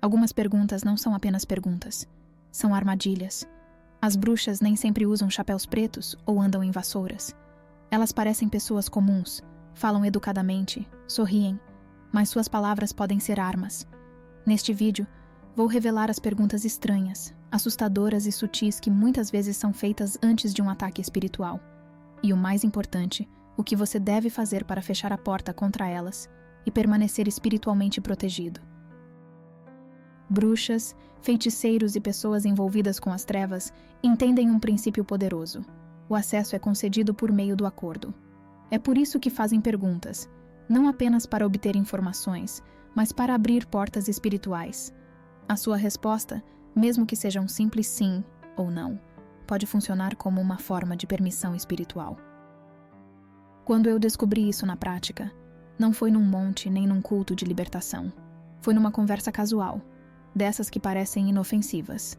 Algumas perguntas não são apenas perguntas, são armadilhas. As bruxas nem sempre usam chapéus pretos ou andam em vassouras. Elas parecem pessoas comuns, falam educadamente, sorriem, mas suas palavras podem ser armas. Neste vídeo, vou revelar as perguntas estranhas, assustadoras e sutis que muitas vezes são feitas antes de um ataque espiritual. E o mais importante, o que você deve fazer para fechar a porta contra elas e permanecer espiritualmente protegido. Bruxas, feiticeiros e pessoas envolvidas com as trevas entendem um princípio poderoso. O acesso é concedido por meio do acordo. É por isso que fazem perguntas, não apenas para obter informações, mas para abrir portas espirituais. A sua resposta, mesmo que seja um simples sim ou não, pode funcionar como uma forma de permissão espiritual. Quando eu descobri isso na prática, não foi num monte nem num culto de libertação. Foi numa conversa casual, dessas que parecem inofensivas.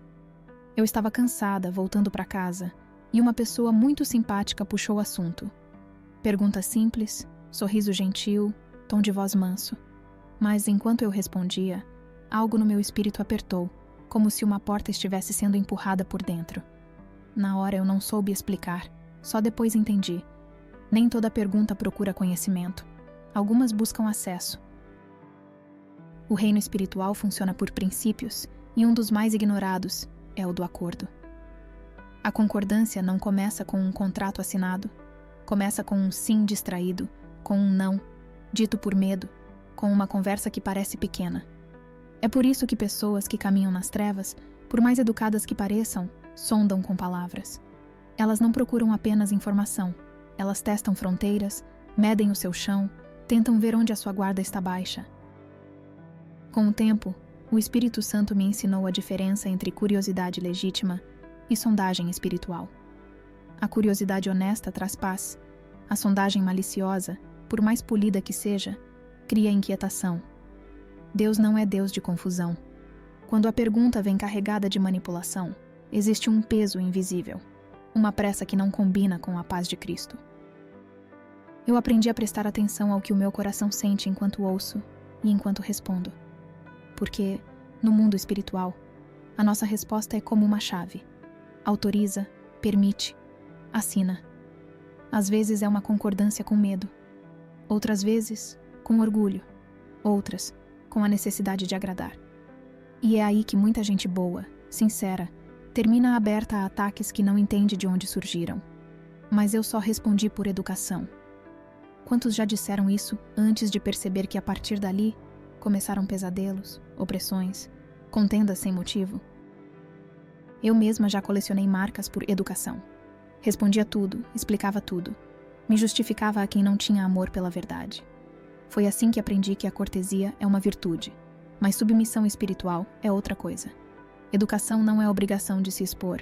Eu estava cansada, voltando para casa, e uma pessoa muito simpática puxou o assunto. Pergunta simples, sorriso gentil, tom de voz manso. Mas enquanto eu respondia, algo no meu espírito apertou, como se uma porta estivesse sendo empurrada por dentro. Na hora eu não soube explicar, só depois entendi. Nem toda pergunta procura conhecimento. Algumas buscam acesso. O reino espiritual funciona por princípios, e um dos mais ignorados é o do acordo. A concordância não começa com um contrato assinado, começa com um sim distraído, com um não, dito por medo, com uma conversa que parece pequena. É por isso que pessoas que caminham nas trevas, por mais educadas que pareçam, sondam com palavras. Elas não procuram apenas informação, elas testam fronteiras, medem o seu chão, tentam ver onde a sua guarda está baixa. Com o tempo, o Espírito Santo me ensinou a diferença entre curiosidade legítima e sondagem espiritual. A curiosidade honesta traz paz. A sondagem maliciosa, por mais polida que seja, cria inquietação. Deus não é Deus de confusão. Quando a pergunta vem carregada de manipulação, existe um peso invisível, uma pressa que não combina com a paz de Cristo. Eu aprendi a prestar atenção ao que o meu coração sente enquanto ouço e enquanto respondo. Porque, no mundo espiritual, a nossa resposta é como uma chave. Autoriza, permite, assina. Às vezes é uma concordância com medo. Outras vezes, com orgulho. Outras, com a necessidade de agradar. E é aí que muita gente boa, sincera, termina aberta a ataques que não entende de onde surgiram. Mas eu só respondi por educação. Quantos já disseram isso antes de perceber que a partir dali começaram pesadelos, opressões, contendas sem motivo? Eu mesma já colecionei marcas por educação. Respondia tudo, explicava tudo. Me justificava a quem não tinha amor pela verdade. Foi assim que aprendi que a cortesia é uma virtude, mas submissão espiritual é outra coisa. Educação não é obrigação de se expor.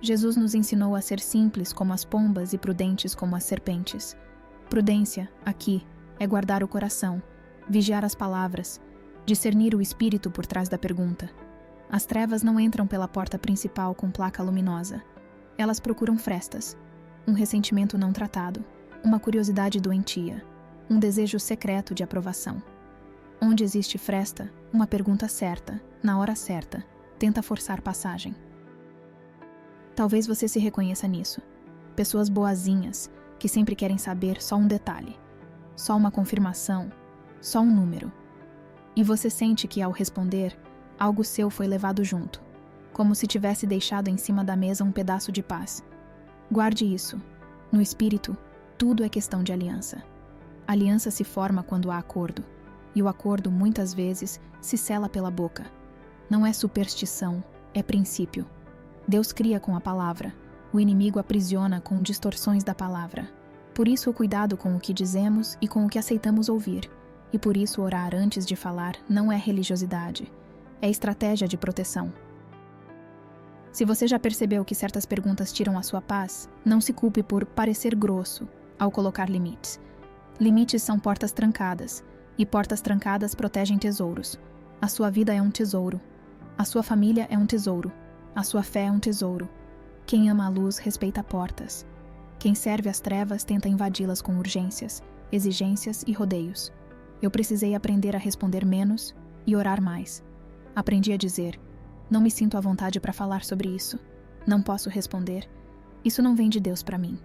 Jesus nos ensinou a ser simples como as pombas e prudentes como as serpentes. Prudência, aqui, é guardar o coração, vigiar as palavras, discernir o espírito por trás da pergunta. As trevas não entram pela porta principal com placa luminosa. Elas procuram frestas, um ressentimento não tratado, uma curiosidade doentia, um desejo secreto de aprovação. Onde existe fresta, uma pergunta certa, na hora certa, tenta forçar passagem. Talvez você se reconheça nisso. Pessoas boazinhas, que sempre querem saber só um detalhe, só uma confirmação, só um número. E você sente que, ao responder, algo seu foi levado junto, como se tivesse deixado em cima da mesa um pedaço de paz. Guarde isso. No espírito, tudo é questão de aliança. A aliança se forma quando há acordo, e o acordo, muitas vezes, se sela pela boca. Não é superstição, é princípio. Deus cria com a palavra, o inimigo aprisiona com distorções da palavra. Por isso o cuidado com o que dizemos e com o que aceitamos ouvir. E por isso orar antes de falar não é religiosidade, é estratégia de proteção. Se você já percebeu que certas perguntas tiram a sua paz, não se culpe por parecer grosso ao colocar limites. Limites são portas trancadas, e portas trancadas protegem tesouros. A sua vida é um tesouro. A sua família é um tesouro. A sua fé é um tesouro. Quem ama a luz respeita portas. Quem serve às trevas tenta invadi-las com urgências, exigências e rodeios. Eu precisei aprender a responder menos e orar mais. Aprendi a dizer: não me sinto à vontade para falar sobre isso. Não posso responder. Isso não vem de Deus para mim.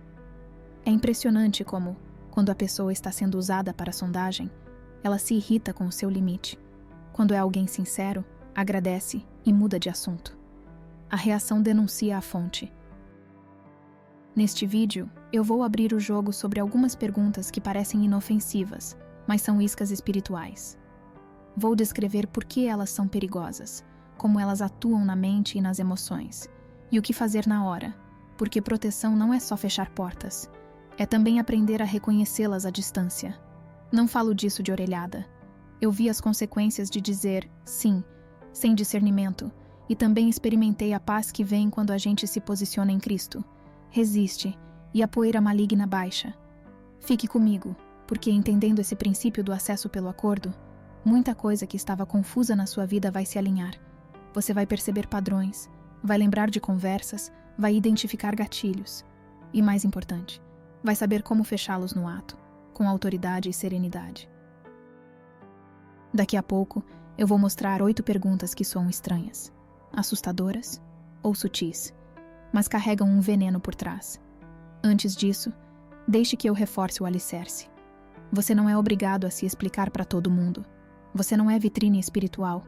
É impressionante como, quando a pessoa está sendo usada para sondagem, ela se irrita com o seu limite. Quando é alguém sincero, agradece e muda de assunto. A reação denuncia a fonte. Neste vídeo, eu vou abrir o jogo sobre algumas perguntas que parecem inofensivas, mas são iscas espirituais. Vou descrever por que elas são perigosas, como elas atuam na mente e nas emoções, e o que fazer na hora, porque proteção não é só fechar portas, é também aprender a reconhecê-las à distância. Não falo disso de orelhada. Eu vi as consequências de dizer sim, sem discernimento, e também experimentei a paz que vem quando a gente se posiciona em Cristo. Resiste, e a poeira maligna baixa. Fique comigo, porque entendendo esse princípio do acesso pelo acordo, muita coisa que estava confusa na sua vida vai se alinhar. Você vai perceber padrões, vai lembrar de conversas, vai identificar gatilhos. E mais importante, vai saber como fechá-los no ato, com autoridade e serenidade. Daqui a pouco, eu vou mostrar 8 perguntas que soam estranhas, assustadoras ou sutis, mas carregam um veneno por trás. Antes disso, deixe que eu reforce o alicerce. Você não é obrigado a se explicar para todo mundo. Você não é vitrine espiritual.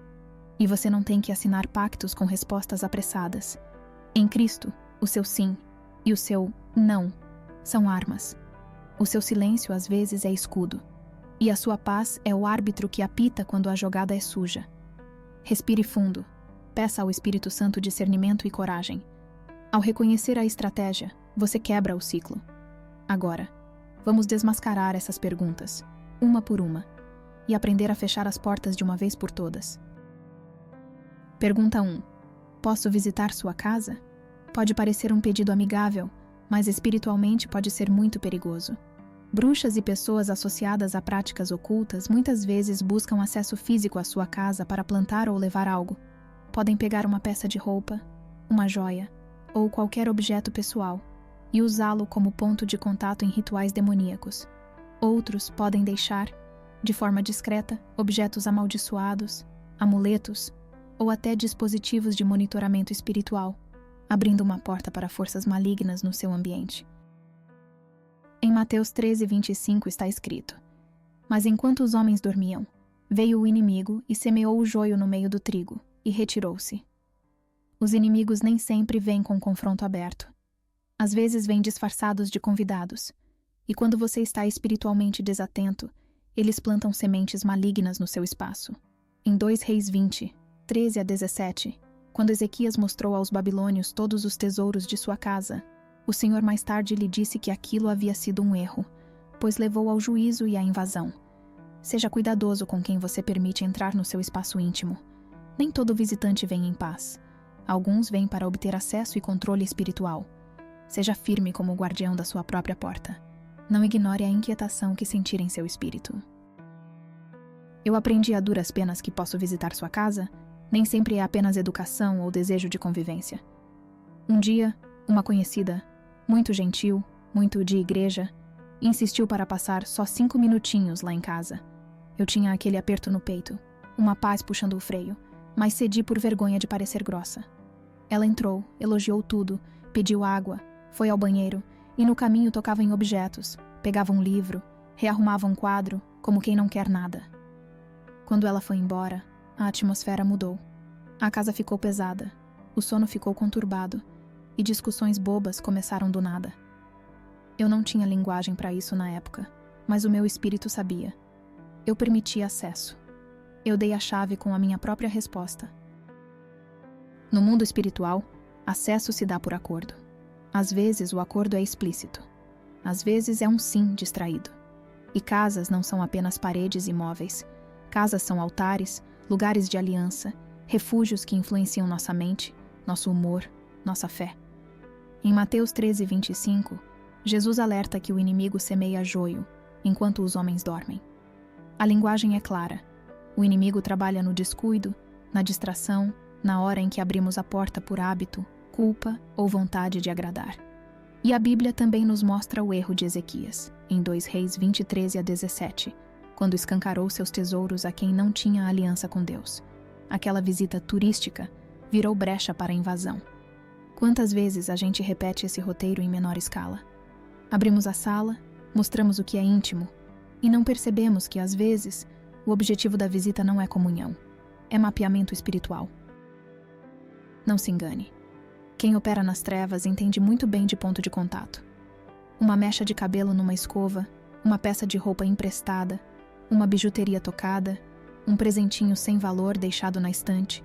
E você não tem que assinar pactos com respostas apressadas. Em Cristo, o seu sim e o seu não são armas. O seu silêncio às vezes é escudo. E a sua paz é o árbitro que apita quando a jogada é suja. Respire fundo. Peça ao Espírito Santo discernimento e coragem. Ao reconhecer a estratégia, você quebra o ciclo. Agora, vamos desmascarar essas perguntas, uma por uma, e aprender a fechar as portas de uma vez por todas. Pergunta 1. Posso visitar sua casa? Pode parecer um pedido amigável, mas espiritualmente pode ser muito perigoso. Bruxas e pessoas associadas a práticas ocultas muitas vezes buscam acesso físico à sua casa para plantar ou levar algo. Podem pegar uma peça de roupa, uma joia, ou qualquer objeto pessoal, e usá-lo como ponto de contato em rituais demoníacos. Outros podem deixar, de forma discreta, objetos amaldiçoados, amuletos, ou até dispositivos de monitoramento espiritual, abrindo uma porta para forças malignas no seu ambiente. Em Mateus 13:25 está escrito: Mas enquanto os homens dormiam, veio o inimigo e semeou o joio no meio do trigo, e retirou-se. Os inimigos nem sempre vêm com confronto aberto. Às vezes vêm disfarçados de convidados, e quando você está espiritualmente desatento, eles plantam sementes malignas no seu espaço. Em 2 Reis 20, 13 a 17, quando Ezequias mostrou aos babilônios todos os tesouros de sua casa, o Senhor mais tarde lhe disse que aquilo havia sido um erro, pois levou ao juízo e à invasão. Seja cuidadoso com quem você permite entrar no seu espaço íntimo. Nem todo visitante vem em paz. Alguns vêm para obter acesso e controle espiritual. Seja firme como o guardião da sua própria porta. Não ignore a inquietação que sentir em seu espírito. Eu aprendi a duras penas que posso visitar sua casa. Nem sempre é apenas educação ou desejo de convivência. Um dia, uma conhecida, muito gentil, muito de igreja, insistiu para passar só 5 minutinhos lá em casa. Eu tinha aquele aperto no peito, uma paz puxando o freio, mas cedi por vergonha de parecer grossa. Ela entrou, elogiou tudo, pediu água, foi ao banheiro e no caminho tocava em objetos, pegava um livro, rearrumava um quadro, como quem não quer nada. Quando ela foi embora, a atmosfera mudou. A casa ficou pesada, o sono ficou conturbado e discussões bobas começaram do nada. Eu não tinha linguagem para isso na época, mas o meu espírito sabia. Eu permiti acesso. Eu dei a chave com a minha própria resposta. No mundo espiritual, acesso se dá por acordo. Às vezes o acordo é explícito. Às vezes é um sim distraído. E casas não são apenas paredes e móveis. Casas são altares, lugares de aliança, refúgios que influenciam nossa mente, nosso humor, nossa fé. Em Mateus 13:25, Jesus alerta que o inimigo semeia joio, enquanto os homens dormem. A linguagem é clara. O inimigo trabalha no descuido, na distração, na hora em que abrimos a porta por hábito, culpa ou vontade de agradar. E a Bíblia também nos mostra o erro de Ezequias, em 2 Reis 20:13 a 17, quando escancarou seus tesouros a quem não tinha aliança com Deus. aquela visita turística, virou brecha para a invasão. Quantas vezes a gente repete esse roteiro em menor escala? Abrimos a sala, mostramos o que é íntimo, e não percebemos que, às vezes, o objetivo da visita não é comunhão, é mapeamento espiritual. Não se engane. Quem opera nas trevas entende muito bem de ponto de contato. Uma mecha de cabelo numa escova, uma peça de roupa emprestada, uma bijuteria tocada, um presentinho sem valor deixado na estante.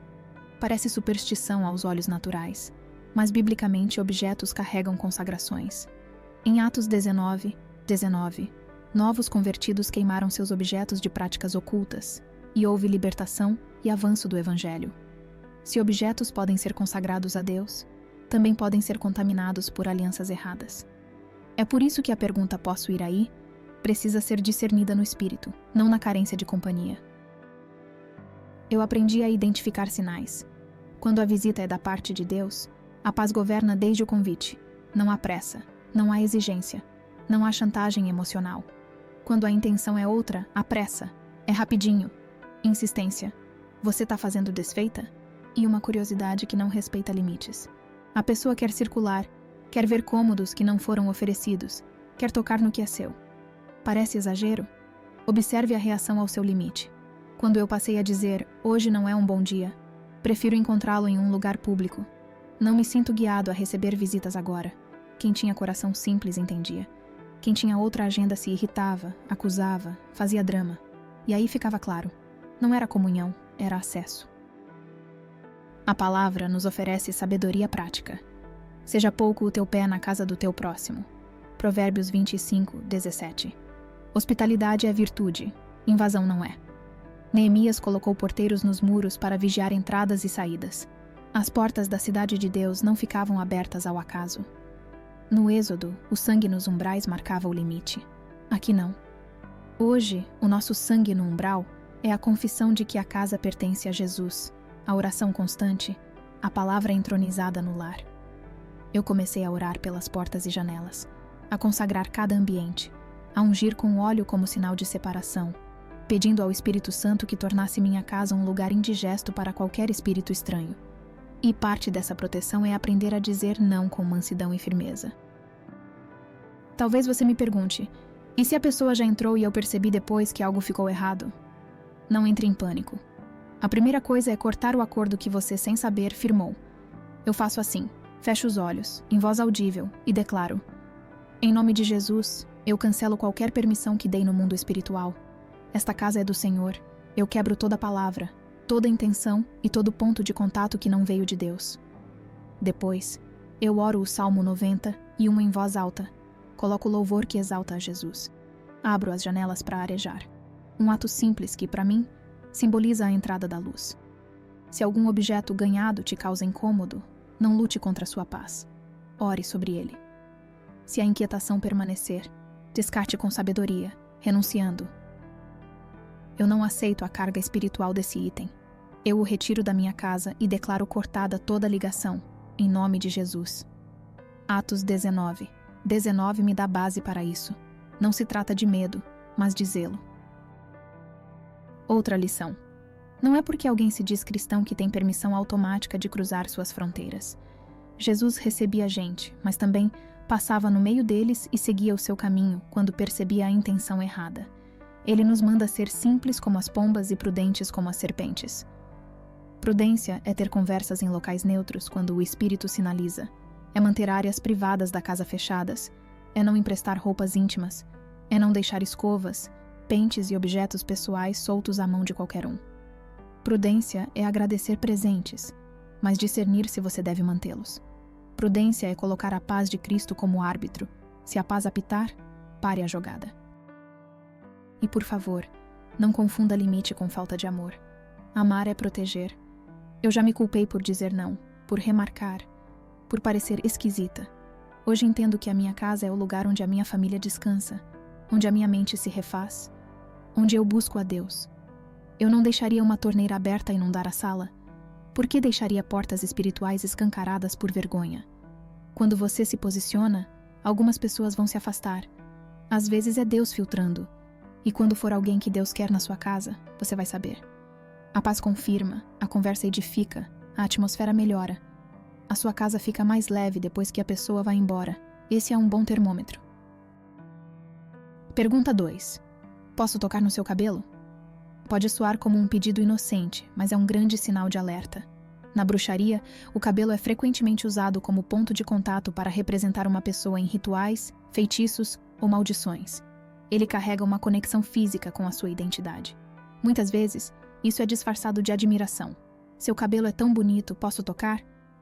Parece superstição aos olhos naturais, mas biblicamente objetos carregam consagrações. Em Atos 19, novos convertidos queimaram seus objetos de práticas ocultas, e houve libertação e avanço do Evangelho. Se objetos podem ser consagrados a Deus, também podem ser contaminados por alianças erradas. É por isso que a pergunta "posso ir aí?" precisa ser discernida no espírito, não na carência de companhia. Eu aprendi a identificar sinais. Quando a visita é da parte de Deus, a paz governa desde o convite. Não há pressa, não há exigência, não há chantagem emocional. Quando a intenção é outra, há pressa, é rapidinho, insistência. Você está fazendo desfeita? E uma curiosidade que não respeita limites. A pessoa quer circular, quer ver cômodos que não foram oferecidos, quer tocar no que é seu. Parece exagero? Observe a reação ao seu limite. Quando eu passei a dizer, hoje não é um bom dia, prefiro encontrá-lo em um lugar público. Não me sinto guiado a receber visitas agora. Quem tinha coração simples entendia. Quem tinha outra agenda se irritava, acusava, fazia drama. E aí ficava claro. Não era comunhão, era acesso. A palavra nos oferece sabedoria prática. Seja pouco o teu pé na casa do teu próximo. Provérbios 25:17. Hospitalidade é virtude, invasão não é. Neemias colocou porteiros nos muros para vigiar entradas e saídas. As portas da cidade de Deus não ficavam abertas ao acaso. No Êxodo, o sangue nos umbrais marcava o limite. Aqui não. Hoje, o nosso sangue no umbral é a confissão de que a casa pertence a Jesus, a oração constante, a palavra entronizada no lar. Eu comecei a orar pelas portas e janelas, a consagrar cada ambiente, a ungir com óleo como sinal de separação, pedindo ao Espírito Santo que tornasse minha casa um lugar indigesto para qualquer espírito estranho. E parte dessa proteção é aprender a dizer não com mansidão e firmeza. Talvez você me pergunte, e se a pessoa já entrou e eu percebi depois que algo ficou errado? Não entre em pânico. A primeira coisa é cortar o acordo que você, sem saber, firmou. Eu faço assim, fecho os olhos, em voz audível, e declaro: em nome de Jesus, eu cancelo qualquer permissão que dei no mundo espiritual. Esta casa é do Senhor. Eu quebro toda palavra, toda intenção e todo ponto de contato que não veio de Deus. Depois, eu oro o Salmo 90 e uma em voz alta. Coloco o louvor que exalta a Jesus. Abro as janelas para arejar. Um ato simples que, para mim, simboliza a entrada da luz. Se algum objeto ganhado te causa incômodo, não lute contra sua paz. Ore sobre ele. Se a inquietação permanecer, descarte com sabedoria, renunciando. Eu não aceito a carga espiritual desse item. Eu o retiro da minha casa e declaro cortada toda ligação, em nome de Jesus. Atos 19. 19 me dá base para isso. Não se trata de medo, mas de zelo. Outra lição. Não é porque alguém se diz cristão que tem permissão automática de cruzar suas fronteiras. Jesus recebia a gente, mas também passava no meio deles e seguia o seu caminho quando percebia a intenção errada. Ele nos manda ser simples como as pombas e prudentes como as serpentes. Prudência é ter conversas em locais neutros quando o espírito sinaliza. É manter áreas privadas da casa fechadas. É não emprestar roupas íntimas. É não deixar escovas, pentes e objetos pessoais soltos à mão de qualquer um. Prudência é agradecer presentes, mas discernir se você deve mantê-los. Prudência é colocar a paz de Cristo como árbitro. Se a paz apitar, pare a jogada. E por favor, não confunda limite com falta de amor. Amar é proteger. Eu já me culpei por dizer não, por remarcar, por parecer esquisita. Hoje entendo que a minha casa é o lugar onde a minha família descansa, onde a minha mente se refaz, onde eu busco a Deus. Eu não deixaria uma torneira aberta inundar a sala. Por que deixaria portas espirituais escancaradas por vergonha? Quando você se posiciona, algumas pessoas vão se afastar. Às vezes é Deus filtrando. E quando for alguém que Deus quer na sua casa, você vai saber. A paz confirma, a conversa edifica, a atmosfera melhora. A sua casa fica mais leve depois que a pessoa vai embora. Esse é um bom termômetro. Pergunta 2. Posso tocar no seu cabelo? Pode soar como um pedido inocente, mas é um grande sinal de alerta. Na bruxaria, o cabelo é frequentemente usado como ponto de contato para representar uma pessoa em rituais, feitiços ou maldições. Ele carrega uma conexão física com a sua identidade. Muitas vezes, isso é disfarçado de admiração. Seu cabelo é tão bonito, posso tocar?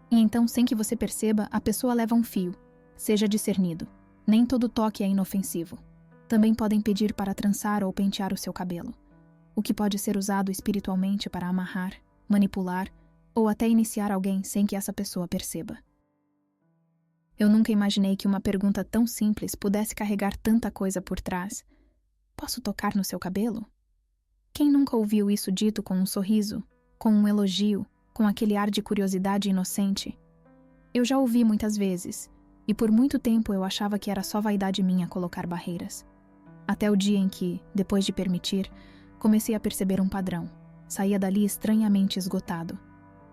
E então, sem que você perceba, a pessoa leva um fio. Seja discernido. Nem todo toque é inofensivo. Também podem pedir para trançar ou pentear o seu cabelo, o que pode ser usado espiritualmente para amarrar, manipular ou até iniciar alguém sem que essa pessoa perceba. Eu nunca imaginei que uma pergunta tão simples pudesse carregar tanta coisa por trás. Posso tocar no seu cabelo? Quem nunca ouviu isso dito com um sorriso, com um elogio, com aquele ar de curiosidade inocente? Eu já ouvi muitas vezes, e por muito tempo eu achava que era só vaidade minha colocar barreiras. Até o dia em que, depois de permitir, comecei a perceber um padrão. Saía dali estranhamente esgotado,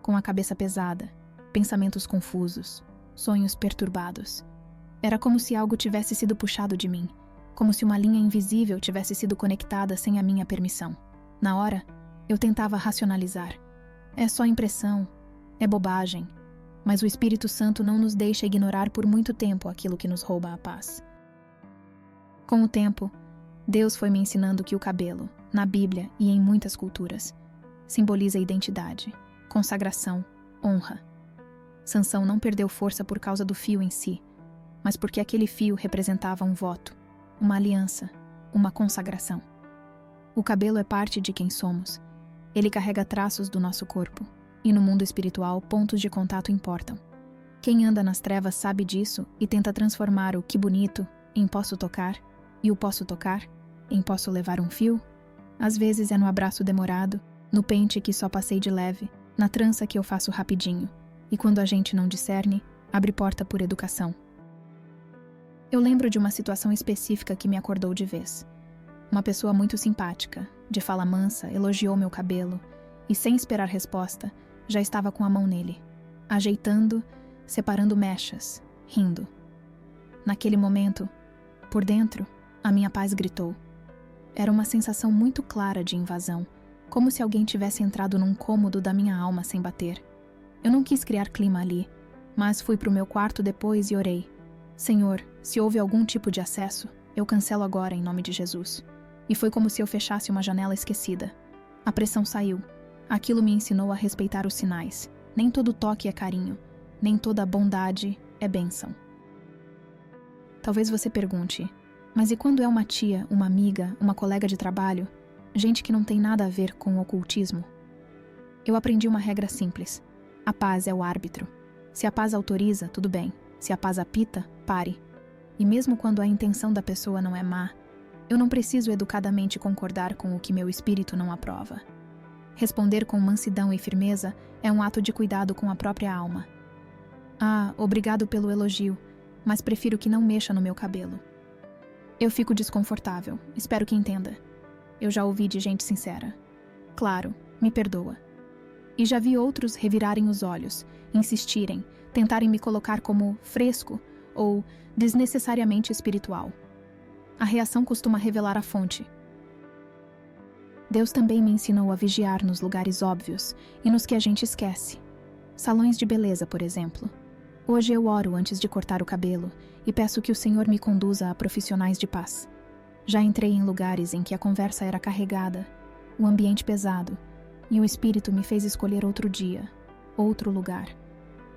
com a cabeça pesada, pensamentos confusos, sonhos perturbados. Era como se algo tivesse sido puxado de mim, como se uma linha invisível tivesse sido conectada sem a minha permissão. Na hora, eu tentava racionalizar. É só impressão, é bobagem, mas o Espírito Santo não nos deixa ignorar por muito tempo aquilo que nos rouba a paz. Com o tempo, Deus foi me ensinando que o cabelo, na Bíblia e em muitas culturas, simboliza identidade, consagração, honra. Sansão não perdeu força por causa do fio em si, mas porque aquele fio representava um voto, uma aliança, uma consagração. O cabelo é parte de quem somos. Ele carrega traços do nosso corpo, e no mundo espiritual, pontos de contato importam. Quem anda nas trevas sabe disso e tenta transformar o que bonito em posso tocar, e o posso tocar em posso levar um fio. Às vezes é no abraço demorado, no pente que só passei de leve, na trança que eu faço rapidinho, e quando a gente não discerne, abre porta por educação. Eu lembro de uma situação específica que me acordou de vez. Uma pessoa muito simpática, de fala mansa, elogiou meu cabelo e, sem esperar resposta, já estava com a mão nele, ajeitando, separando mechas, rindo. Naquele momento, por dentro, a minha paz gritou. Era uma sensação muito clara de invasão, como se alguém tivesse entrado num cômodo da minha alma sem bater. Eu não quis criar clima ali, mas fui para o meu quarto depois e orei. Senhor, se houve algum tipo de acesso, eu cancelo agora em nome de Jesus. E foi como se eu fechasse uma janela esquecida. A pressão saiu. Aquilo me ensinou a respeitar os sinais. Nem todo toque é carinho, nem toda bondade é bênção. Talvez você pergunte, mas e quando é uma tia, uma amiga, uma colega de trabalho, gente que não tem nada a ver com o ocultismo? Eu aprendi uma regra simples. A paz é o árbitro. Se a paz autoriza, tudo bem. Se a paz apita, pare. E mesmo quando a intenção da pessoa não é má, eu não preciso educadamente concordar com o que meu espírito não aprova. Responder com mansidão e firmeza é um ato de cuidado com a própria alma. Ah, obrigado pelo elogio, mas prefiro que não mexa no meu cabelo. Eu fico desconfortável, espero que entenda. Eu já ouvi de gente sincera. Claro, me perdoa. E já vi outros revirarem os olhos, insistirem, tentarem me colocar como fresco ou desnecessariamente espiritual. A reação costuma revelar a fonte. Deus também me ensinou a vigiar nos lugares óbvios e nos que a gente esquece. Salões de beleza, por exemplo. Hoje eu oro antes de cortar o cabelo e peço que o Senhor me conduza a profissionais de paz. Já entrei em lugares em que a conversa era carregada, o ambiente pesado, e o Espírito me fez escolher outro dia, outro lugar.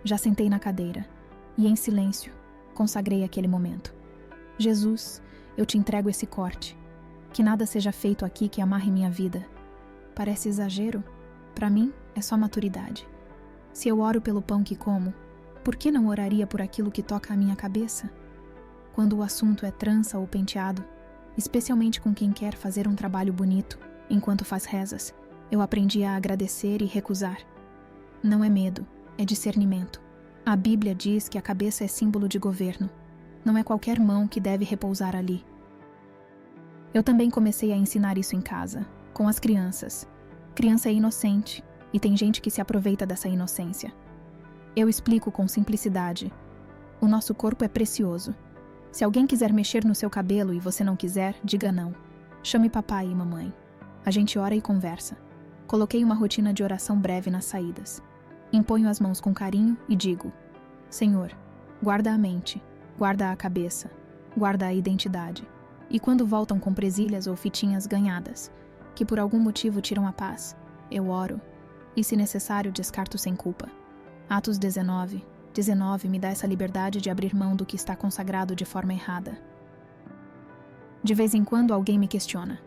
Já sentei na cadeira e, em silêncio, consagrei aquele momento. Jesus, eu te entrego esse corte. Que nada seja feito aqui que amarre minha vida. Parece exagero? Para mim, é só maturidade. Se eu oro pelo pão que como, por que não oraria por aquilo que toca a minha cabeça? Quando o assunto é trança ou penteado, especialmente com quem quer fazer um trabalho bonito, enquanto faz rezas, eu aprendi a agradecer e recusar. Não é medo, é discernimento. A Bíblia diz que a cabeça é símbolo de governo. Não é qualquer mão que deve repousar ali. Eu também comecei a ensinar isso em casa, com as crianças. Criança é inocente, e tem gente que se aproveita dessa inocência. Eu explico com simplicidade. O nosso corpo é precioso. Se alguém quiser mexer no seu cabelo e você não quiser, diga não. Chame papai e mamãe. A gente ora e conversa. Coloquei uma rotina de oração breve nas saídas. Imponho as mãos com carinho e digo: Senhor, guarda a mente, guarda a cabeça, guarda a identidade. E quando voltam com presilhas ou fitinhas ganhadas, que por algum motivo tiram a paz, eu oro, e se necessário descarto sem culpa. Atos 19 me dá essa liberdade de abrir mão do que está consagrado de forma errada. De vez em quando alguém me questiona: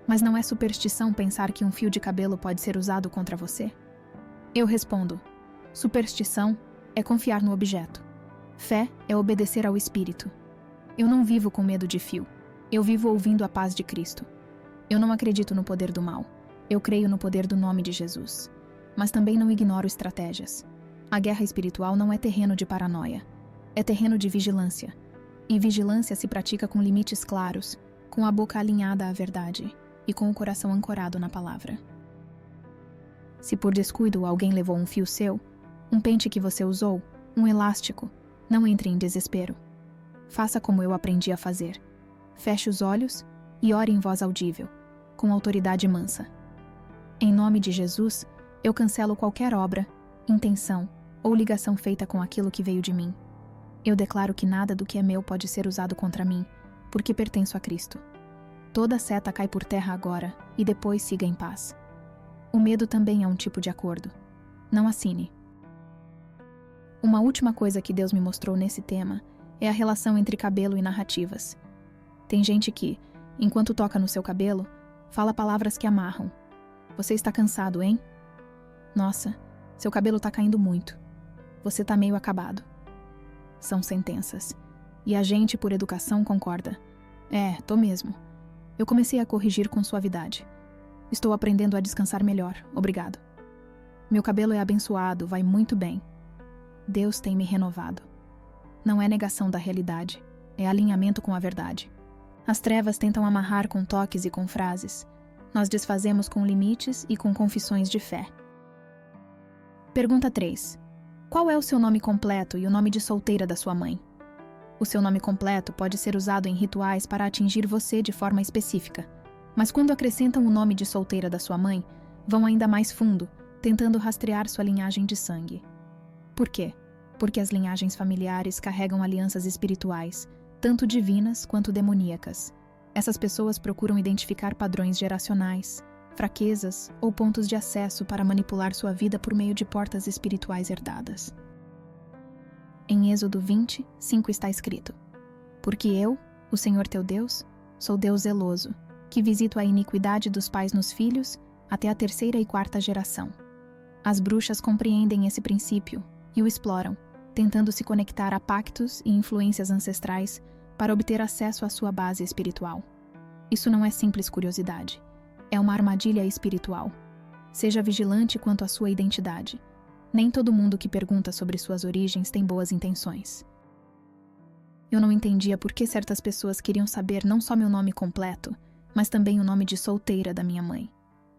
mas não é superstição pensar que um fio de cabelo pode ser usado contra você? Eu respondo: superstição é confiar no objeto. Fé é obedecer ao Espírito. Eu não vivo com medo de fio. Eu vivo ouvindo a paz de Cristo. Eu não acredito no poder do mal. Eu creio no poder do nome de Jesus. Mas também não ignoro estratégias. A guerra espiritual não é terreno de paranoia. É terreno de vigilância. E vigilância se pratica com limites claros, com a boca alinhada à verdade e com o coração ancorado na palavra. Se por descuido alguém levou um fio seu, um pente que você usou, um elástico, não entre em desespero. Faça como eu aprendi a fazer. Feche os olhos e ore em voz audível, com autoridade mansa. Em nome de Jesus, eu cancelo qualquer obra, intenção ou ligação feita com aquilo que veio de mim. Eu declaro que nada do que é meu pode ser usado contra mim, porque pertenço a Cristo. Toda seta cai por terra agora e depois siga em paz. O medo também é um tipo de acordo. Não assine. Uma última coisa que Deus me mostrou nesse tema é a relação entre cabelo e narrativas. Tem gente que, enquanto toca no seu cabelo, fala palavras que amarram. Você está cansado, hein? Nossa, seu cabelo tá caindo muito. Você tá meio acabado. São sentenças. E a gente, por educação, concorda. É, tô mesmo. Eu comecei a corrigir com suavidade. Estou aprendendo a descansar melhor, obrigado. Meu cabelo é abençoado, vai muito bem. Deus tem me renovado. Não é negação da realidade, é alinhamento com a verdade. As trevas tentam amarrar com toques e com frases. Nós desfazemos com limites e com confissões de fé. Pergunta 3. Qual é o seu nome completo e o nome de solteira da sua mãe? O seu nome completo pode ser usado em rituais para atingir você de forma específica, mas quando acrescentam o nome de solteira da sua mãe, vão ainda mais fundo, tentando rastrear sua linhagem de sangue. Por quê? Porque as linhagens familiares carregam alianças espirituais, tanto divinas quanto demoníacas. Essas pessoas procuram identificar padrões geracionais, fraquezas ou pontos de acesso para manipular sua vida por meio de portas espirituais herdadas. Em Êxodo 20, 5 está escrito: Porque eu, o Senhor teu Deus, sou Deus zeloso, que visito a iniquidade dos pais nos filhos até a 3ª e 4ª geração. As bruxas compreendem esse princípio e o exploram, tentando se conectar a pactos e influências ancestrais para obter acesso à sua base espiritual. Isso não é simples curiosidade. É uma armadilha espiritual. Seja vigilante quanto à sua identidade. Nem todo mundo que pergunta sobre suas origens tem boas intenções. Eu não entendia por que certas pessoas queriam saber não só meu nome completo, mas também o nome de solteira da minha mãe.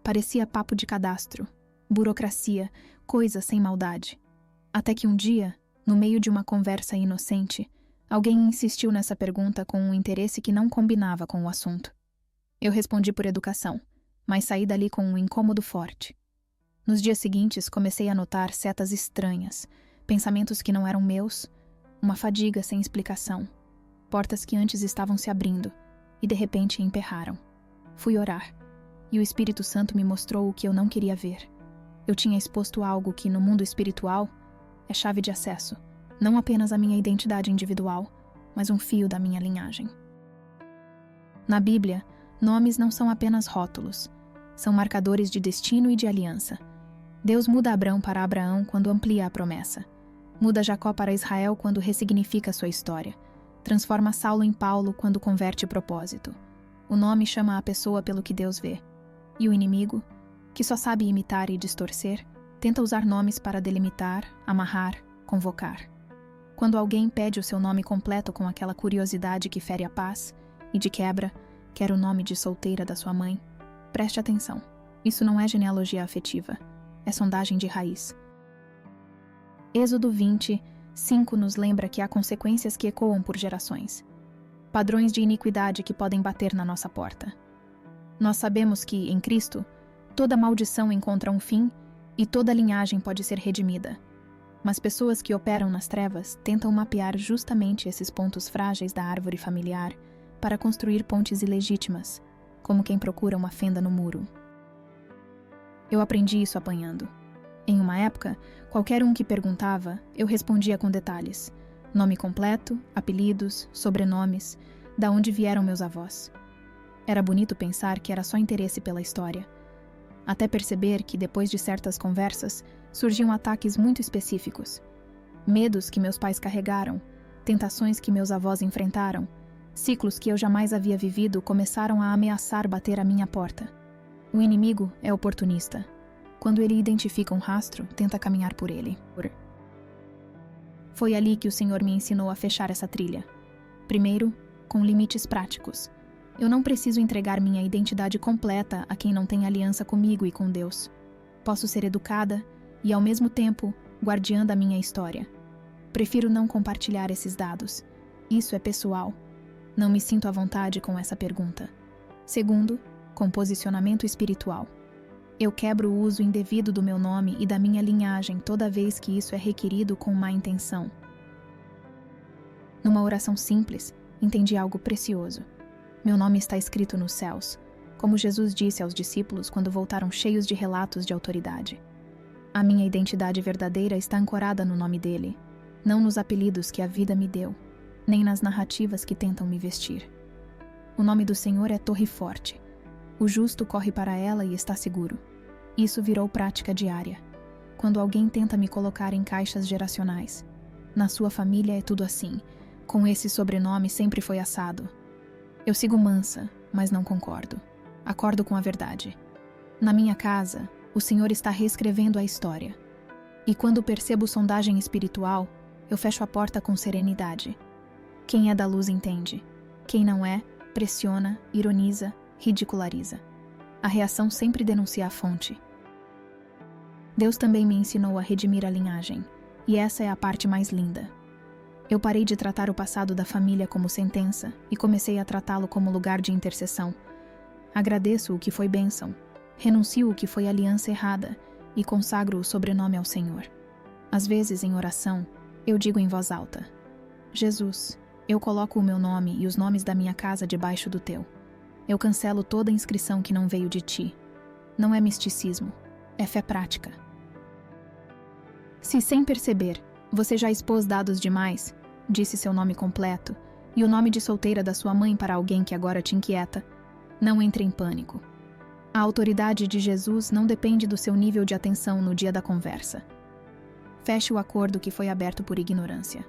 Parecia papo de cadastro, burocracia, coisa sem maldade. Até que um dia, no meio de uma conversa inocente, alguém insistiu nessa pergunta com um interesse que não combinava com o assunto. Eu respondi por educação, mas saí dali com um incômodo forte. Nos dias seguintes, comecei a notar setas estranhas, pensamentos que não eram meus, uma fadiga sem explicação, portas que antes estavam se abrindo e de repente emperraram. Fui orar, e o Espírito Santo me mostrou o que eu não queria ver. Eu tinha exposto algo que, no mundo espiritual, é chave de acesso, não apenas a minha identidade individual, mas um fio da minha linhagem. Na Bíblia, nomes não são apenas rótulos, são marcadores de destino e de aliança. Deus muda Abrão para Abraão quando amplia a promessa. Muda Jacó para Israel quando ressignifica sua história. Transforma Saulo em Paulo quando converte propósito. O nome chama a pessoa pelo que Deus vê. E o inimigo, que só sabe imitar e distorcer, tenta usar nomes para delimitar, amarrar, convocar. Quando alguém pede o seu nome completo com aquela curiosidade que fere a paz, e de quebra, quer o nome de solteira da sua mãe, preste atenção. Isso não é genealogia afetiva, é sondagem de raiz. Êxodo 20, 5 nos lembra que há consequências que ecoam por gerações. Padrões de iniquidade que podem bater na nossa porta. Nós sabemos que, em Cristo, toda maldição encontra um fim e toda linhagem pode ser redimida. Mas pessoas que operam nas trevas tentam mapear justamente esses pontos frágeis da árvore familiar para construir pontes ilegítimas, como quem procura uma fenda no muro. Eu aprendi isso apanhando. Em uma época, qualquer um que perguntava, eu respondia com detalhes. Nome completo, apelidos, sobrenomes, da onde vieram meus avós. Era bonito pensar que era só interesse pela história. Até perceber que, depois de certas conversas, surgiam ataques muito específicos. Medos que meus pais carregaram, tentações que meus avós enfrentaram, ciclos que eu jamais havia vivido começaram a ameaçar bater à minha porta. O inimigo é oportunista. Quando ele identifica um rastro, tenta caminhar por ele. Foi ali que o Senhor me ensinou a fechar essa trilha. Primeiro, com limites práticos. Eu não preciso entregar minha identidade completa a quem não tem aliança comigo e com Deus. Posso ser educada e, ao mesmo tempo, guardiã da minha história. Prefiro não compartilhar esses dados. Isso é pessoal. Não me sinto à vontade com essa pergunta. Segundo, com posicionamento espiritual. Eu quebro o uso indevido do meu nome e da minha linhagem toda vez que isso é requerido com má intenção. Numa oração simples, entendi algo precioso. Meu nome está escrito nos céus, como Jesus disse aos discípulos quando voltaram cheios de relatos de autoridade. A minha identidade verdadeira está ancorada no nome dele, não nos apelidos que a vida me deu, nem nas narrativas que tentam me vestir. O nome do Senhor é torre forte. O justo corre para ela e está seguro. Isso virou prática diária. Quando alguém tenta me colocar em caixas geracionais. Na sua família é tudo assim. Com esse sobrenome sempre foi assado. Eu sigo mansa, mas não concordo. Acordo com a verdade. Na minha casa, o Senhor está reescrevendo a história. E quando percebo sondagem espiritual, eu fecho a porta com serenidade. Quem é da luz entende. Quem não é, pressiona, ironiza, ridiculariza. A reação sempre denuncia a fonte. Deus também me ensinou a redimir a linhagem, e essa é a parte mais linda. Eu parei de tratar o passado da família como sentença e comecei a tratá-lo como lugar de intercessão. Agradeço o que foi bênção, renuncio o que foi aliança errada e consagro o sobrenome ao Senhor. Às vezes, em oração, eu digo em voz alta: Jesus, eu coloco o meu nome e os nomes da minha casa debaixo do teu. Eu cancelo toda inscrição que não veio de ti. Não é misticismo, é fé prática. Se sem perceber, você já expôs dados demais, disse seu nome completo, e o nome de solteira da sua mãe para alguém que agora te inquieta, não entre em pânico. A autoridade de Jesus não depende do seu nível de atenção no dia da conversa. Feche o acordo que foi aberto por ignorância.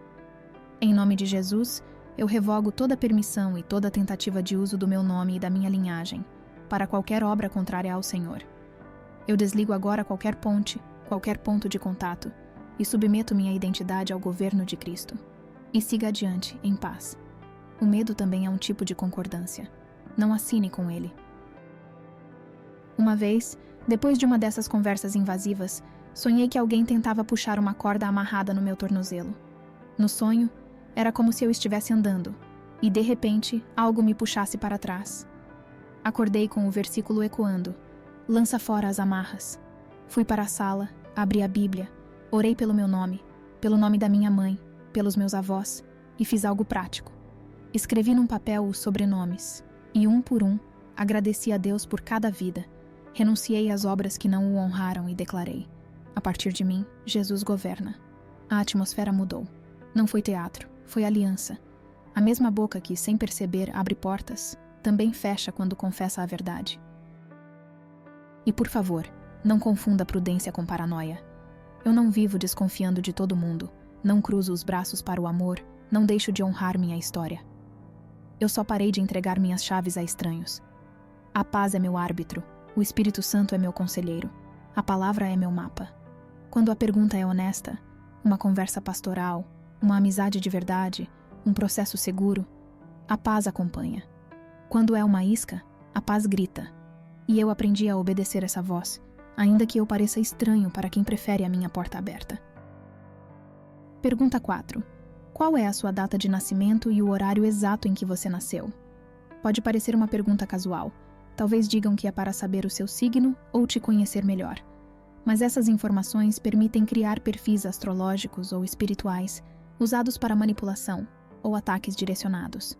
Em nome de Jesus, eu revogo toda permissão e toda tentativa de uso do meu nome e da minha linhagem para qualquer obra contrária ao Senhor. Eu desligo agora qualquer ponte, qualquer ponto de contato e submeto minha identidade ao governo de Cristo. E siga adiante, em paz. O medo também é um tipo de concordância. Não assine com ele. Uma vez, depois de uma dessas conversas invasivas, sonhei que alguém tentava puxar uma corda amarrada no meu tornozelo. No sonho, era como se eu estivesse andando, e de repente, algo me puxasse para trás. Acordei com o versículo ecoando: lança fora as amarras. Fui para a sala, abri a Bíblia, orei pelo meu nome, pelo nome da minha mãe, pelos meus avós, e fiz algo prático. Escrevi num papel os sobrenomes, e um por um, agradeci a Deus por cada vida, renunciei às obras que não o honraram e declarei: a partir de mim, Jesus governa. A atmosfera mudou. Não foi teatro, foi aliança. A mesma boca que, sem perceber, abre portas, também fecha quando confessa a verdade. E por favor, não confunda prudência com paranoia. Eu não vivo desconfiando de todo mundo, não cruzo os braços para o amor, não deixo de honrar minha história. Eu só parei de entregar minhas chaves a estranhos. A paz é meu árbitro, o Espírito Santo é meu conselheiro, a palavra é meu mapa. Quando a pergunta é honesta, uma conversa pastoral, uma amizade de verdade, um processo seguro, a paz acompanha. Quando é uma isca, a paz grita. E eu aprendi a obedecer essa voz, ainda que eu pareça estranho para quem prefere a minha porta aberta. Pergunta 4. Qual é a sua data de nascimento e o horário exato em que você nasceu? Pode parecer uma pergunta casual. Talvez digam que é para saber o seu signo ou te conhecer melhor. Mas essas informações permitem criar perfis astrológicos ou espirituais, usados para manipulação ou ataques direcionados.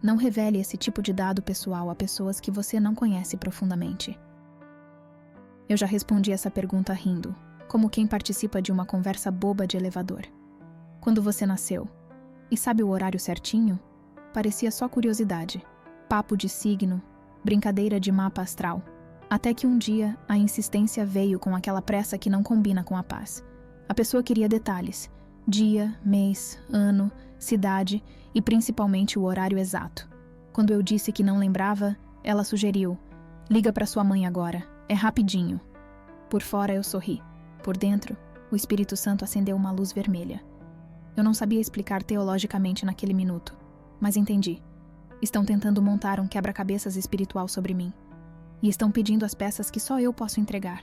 Não revele esse tipo de dado pessoal a pessoas que você não conhece profundamente. Eu já respondi essa pergunta rindo, como quem participa de uma conversa boba de elevador. Quando você nasceu? E sabe o horário certinho? Parecia só curiosidade, papo de signo, brincadeira de mapa astral. Até que um dia a insistência veio com aquela pressa que não combina com a paz. A pessoa queria detalhes: dia, mês, ano, cidade e principalmente o horário exato. Quando eu disse que não lembrava, ela sugeriu: liga para sua mãe agora, é rapidinho. Por fora eu sorri. Por dentro, o Espírito Santo acendeu uma luz vermelha. Eu não sabia explicar teologicamente naquele minuto, mas entendi. Estão tentando montar um quebra-cabeças espiritual sobre mim. E estão pedindo as peças que só eu posso entregar.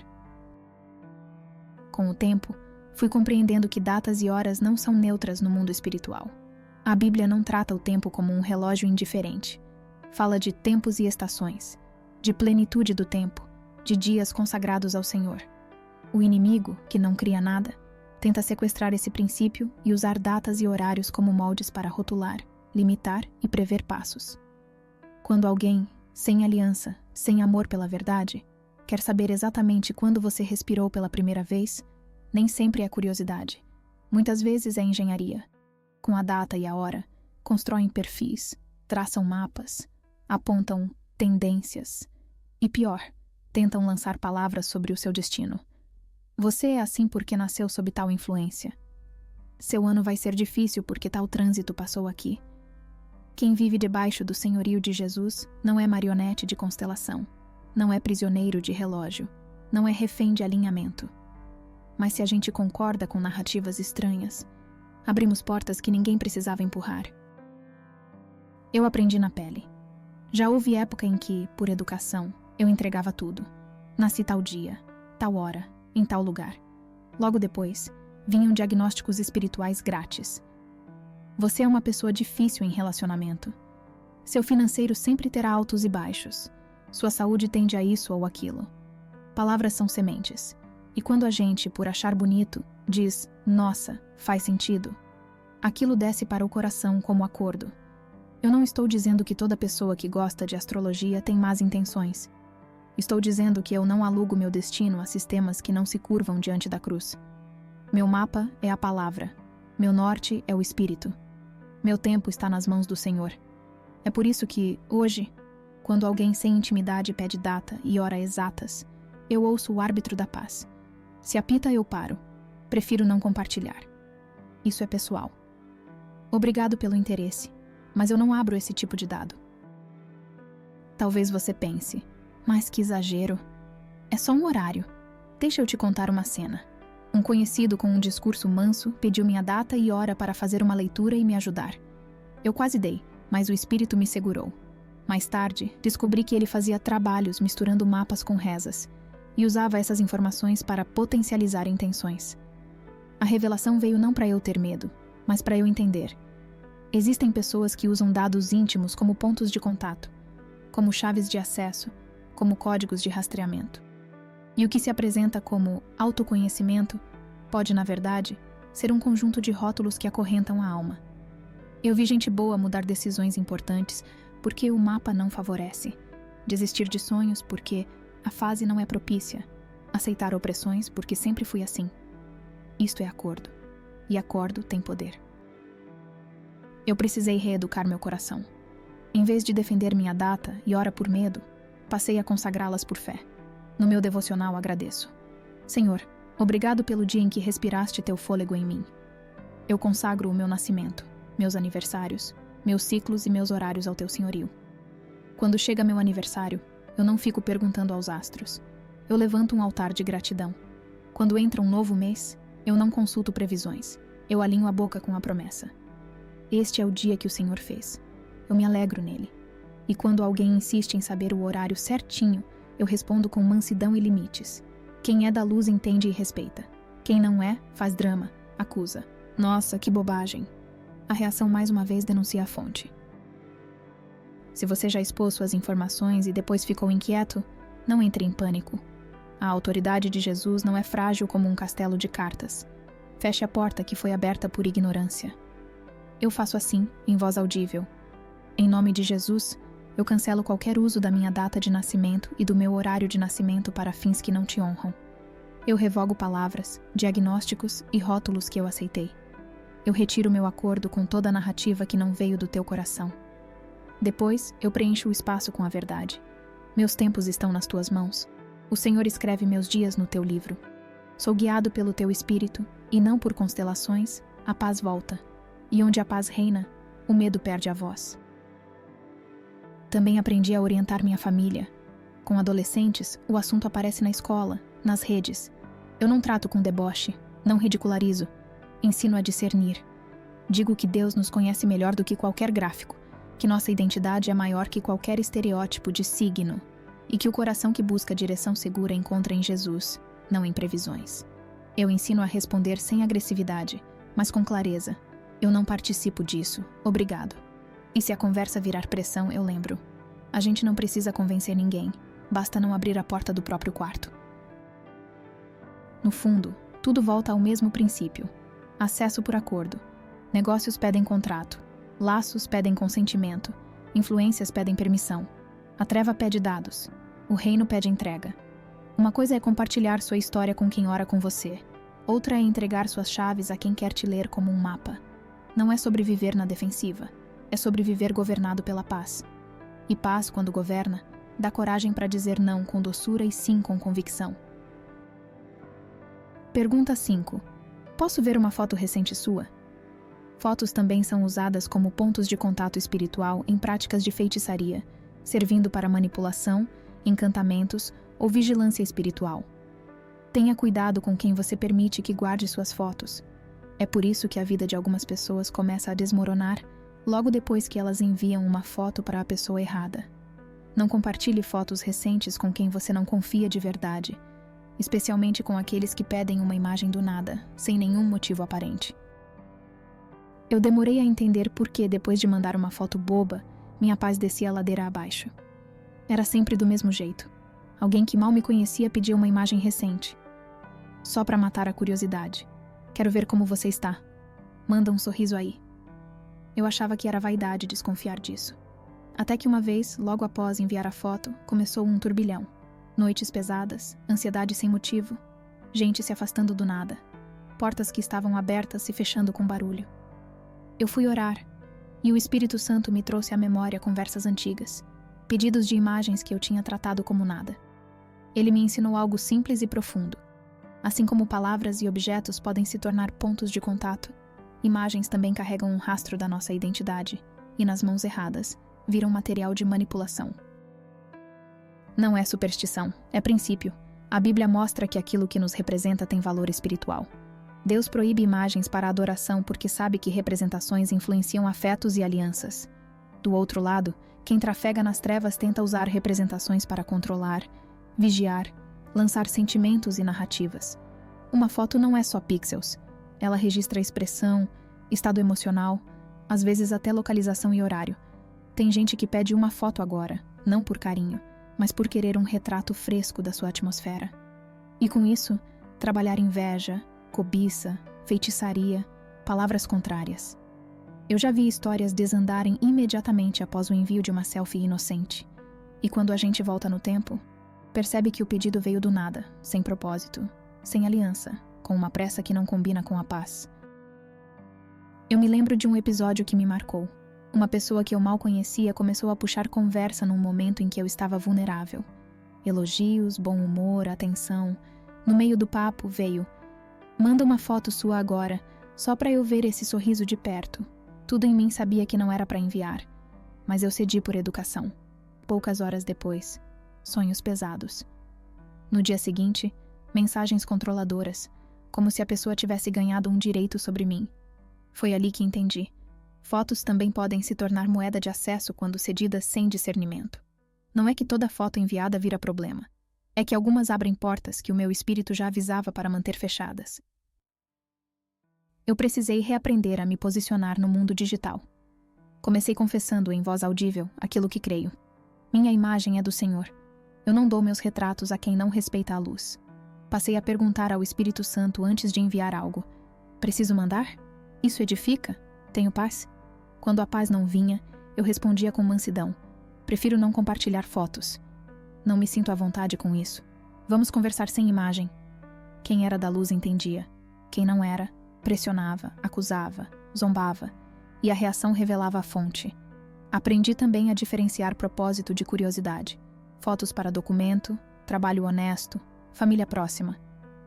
Com o tempo, fui compreendendo que datas e horas não são neutras no mundo espiritual. A Bíblia não trata o tempo como um relógio indiferente. Fala de tempos e estações, de plenitude do tempo, de dias consagrados ao Senhor. O inimigo, que não cria nada, tenta sequestrar esse princípio e usar datas e horários como moldes para rotular, limitar e prever passos. Quando alguém, sem aliança, sem amor pela verdade, quer saber exatamente quando você respirou pela primeira vez, nem sempre é curiosidade. Muitas vezes é engenharia. Com a data e a hora, constroem perfis, traçam mapas, apontam tendências e, pior, tentam lançar palavras sobre o seu destino. Você é assim porque nasceu sob tal influência. Seu ano vai ser difícil porque tal trânsito passou aqui. Quem vive debaixo do senhorio de Jesus não é marionete de constelação, não é prisioneiro de relógio, não é refém de alinhamento. Mas se a gente concorda com narrativas estranhas, abrimos portas que ninguém precisava empurrar. Eu aprendi na pele. Já houve época em que, por educação, eu entregava tudo. Nasci tal dia, tal hora, em tal lugar. Logo depois, vinham diagnósticos espirituais grátis. Você é uma pessoa difícil em relacionamento. Seu financeiro sempre terá altos e baixos. Sua saúde tende a isso ou aquilo. Palavras são sementes. E quando a gente, por achar bonito, diz, nossa, faz sentido, aquilo desce para o coração como acordo. Eu não estou dizendo que toda pessoa que gosta de astrologia tem más intenções. Estou dizendo que eu não alugo meu destino a sistemas que não se curvam diante da cruz. Meu mapa é a palavra. Meu norte é o espírito. Meu tempo está nas mãos do Senhor. É por isso que, hoje, quando alguém sem intimidade pede data e hora exatas, eu ouço o árbitro da paz. Se apita, eu paro. Prefiro não compartilhar. Isso é pessoal. Obrigado pelo interesse, mas eu não abro esse tipo de dado. Talvez você pense, mas que exagero. É só um horário. Deixa eu te contar uma cena. Um conhecido com um discurso manso pediu minha data e hora para fazer uma leitura e me ajudar. Eu quase dei, mas o espírito me segurou. Mais tarde, descobri que ele fazia trabalhos misturando mapas com rezas e usava essas informações para potencializar intenções. A revelação veio não para eu ter medo, mas para eu entender. Existem pessoas que usam dados íntimos como pontos de contato, como chaves de acesso, como códigos de rastreamento. E o que se apresenta como autoconhecimento pode, na verdade, ser um conjunto de rótulos que acorrentam a alma. Eu vi gente boa mudar decisões importantes porque o mapa não favorece, desistir de sonhos porque a fase não é propícia, aceitar opressões porque sempre fui assim. Isto é acordo, e acordo tem poder. Eu precisei reeducar meu coração. Em vez de defender minha data e hora por medo, passei a consagrá-las por fé. No meu devocional agradeço. Senhor, obrigado pelo dia em que respiraste teu fôlego em mim. Eu consagro o meu nascimento, meus aniversários, meus ciclos e meus horários ao teu senhorio. Quando chega meu aniversário, eu não fico perguntando aos astros. Eu levanto um altar de gratidão. Quando entra um novo mês, eu não consulto previsões. Eu alinho a boca com a promessa. Este é o dia que o Senhor fez. Eu me alegro nele. E quando alguém insiste em saber o horário certinho, eu respondo com mansidão e limites. Quem é da luz entende e respeita. Quem não é, faz drama, acusa. Nossa, que bobagem. A reação mais uma vez denuncia a fonte. Se você já expôs suas informações e depois ficou inquieto, não entre em pânico. A autoridade de Jesus não é frágil como um castelo de cartas. Feche a porta que foi aberta por ignorância. Eu faço assim, em voz audível. Em nome de Jesus, eu cancelo qualquer uso da minha data de nascimento e do meu horário de nascimento para fins que não te honram. Eu revogo palavras, diagnósticos e rótulos que eu aceitei. Eu retiro meu acordo com toda a narrativa que não veio do teu coração. Depois, eu preencho o espaço com a verdade. Meus tempos estão nas tuas mãos. O Senhor escreve meus dias no teu livro. Sou guiado pelo teu espírito, e não por constelações, a paz volta. E onde a paz reina, o medo perde a voz. Também aprendi a orientar minha família. Com adolescentes, o assunto aparece na escola, nas redes. Eu não trato com deboche, não ridicularizo. Ensino a discernir. Digo que Deus nos conhece melhor do que qualquer gráfico, que nossa identidade é maior que qualquer estereótipo de signo, e que o coração que busca direção segura encontra em Jesus, não em previsões. Eu ensino a responder sem agressividade, mas com clareza. Eu não participo disso, obrigado. E se a conversa virar pressão, eu lembro. A gente não precisa convencer ninguém, basta não abrir a porta do próprio quarto. No fundo, tudo volta ao mesmo princípio. Acesso por acordo. Negócios pedem contrato. Laços pedem consentimento. Influências pedem permissão. A treva pede dados. O reino pede entrega. Uma coisa é compartilhar sua história com quem ora com você. Outra é entregar suas chaves a quem quer te ler como um mapa. Não é sobreviver na defensiva. É sobreviver governado pela paz. E paz, quando governa, dá coragem para dizer não com doçura e sim com convicção. Pergunta 5. Posso ver uma foto recente sua? Fotos também são usadas como pontos de contato espiritual em práticas de feitiçaria, servindo para manipulação, encantamentos ou vigilância espiritual. Tenha cuidado com quem você permite que guarde suas fotos. É por isso que a vida de algumas pessoas começa a desmoronar logo depois que elas enviam uma foto para a pessoa errada. Não compartilhe fotos recentes com quem você não confia de verdade, especialmente com aqueles que pedem uma imagem do nada, sem nenhum motivo aparente. Eu demorei a entender por que, depois de mandar uma foto boba, minha paz descia a ladeira abaixo. Era sempre do mesmo jeito. Alguém que mal me conhecia pedia uma imagem recente. Só para matar a curiosidade. Quero ver como você está. Manda um sorriso aí. Eu achava que era vaidade desconfiar disso. Até que uma vez, logo após enviar a foto, começou um turbilhão. Noites pesadas, ansiedade sem motivo, gente se afastando do nada, portas que estavam abertas se fechando com barulho. Eu fui orar, e o Espírito Santo me trouxe à memória conversas antigas, pedidos de imagens que eu tinha tratado como nada. Ele me ensinou algo simples e profundo. Assim como palavras e objetos podem se tornar pontos de contato, imagens também carregam um rastro da nossa identidade, e nas mãos erradas, viram material de manipulação. Não é superstição, é princípio. A Bíblia mostra que aquilo que nos representa tem valor espiritual. Deus proíbe imagens para a adoração porque sabe que representações influenciam afetos e alianças. Do outro lado, quem trafega nas trevas tenta usar representações para controlar, vigiar, lançar sentimentos e narrativas. Uma foto não é só pixels. Ela registra expressão, estado emocional, às vezes até localização e horário. Tem gente que pede uma foto agora, não por carinho, mas por querer um retrato fresco da sua atmosfera. E com isso, trabalhar inveja, cobiça, feitiçaria, palavras contrárias. Eu já vi histórias desandarem imediatamente após o envio de uma selfie inocente. E quando a gente volta no tempo, percebe que o pedido veio do nada, sem propósito, sem aliança, com uma pressa que não combina com a paz. Eu me lembro de um episódio que me marcou. Uma pessoa que eu mal conhecia começou a puxar conversa num momento em que eu estava vulnerável. Elogios, bom humor, atenção. No meio do papo veio: "Manda uma foto sua agora, só para eu ver esse sorriso de perto." Tudo em mim sabia que não era para enviar, mas eu cedi por educação. Poucas horas depois, sonhos pesados. No dia seguinte, mensagens controladoras, como se a pessoa tivesse ganhado um direito sobre mim. Foi ali que entendi. Fotos também podem se tornar moeda de acesso quando cedidas sem discernimento. Não é que toda foto enviada vira problema. É que algumas abrem portas que o meu espírito já avisava para manter fechadas. Eu precisei reaprender a me posicionar no mundo digital. Comecei confessando em voz audível aquilo que creio. Minha imagem é do Senhor. Eu não dou meus retratos a quem não respeita a luz. Passei a perguntar ao Espírito Santo antes de enviar algo. Preciso mandar? Isso edifica? Tenho paz? Quando a paz não vinha, eu respondia com mansidão. Prefiro não compartilhar fotos. Não me sinto à vontade com isso. Vamos conversar sem imagem. Quem era da luz entendia. Quem não era, pressionava, acusava, zombava. E a reação revelava a fonte. Aprendi também a diferenciar propósito de curiosidade. Fotos para documento, trabalho honesto, família próxima.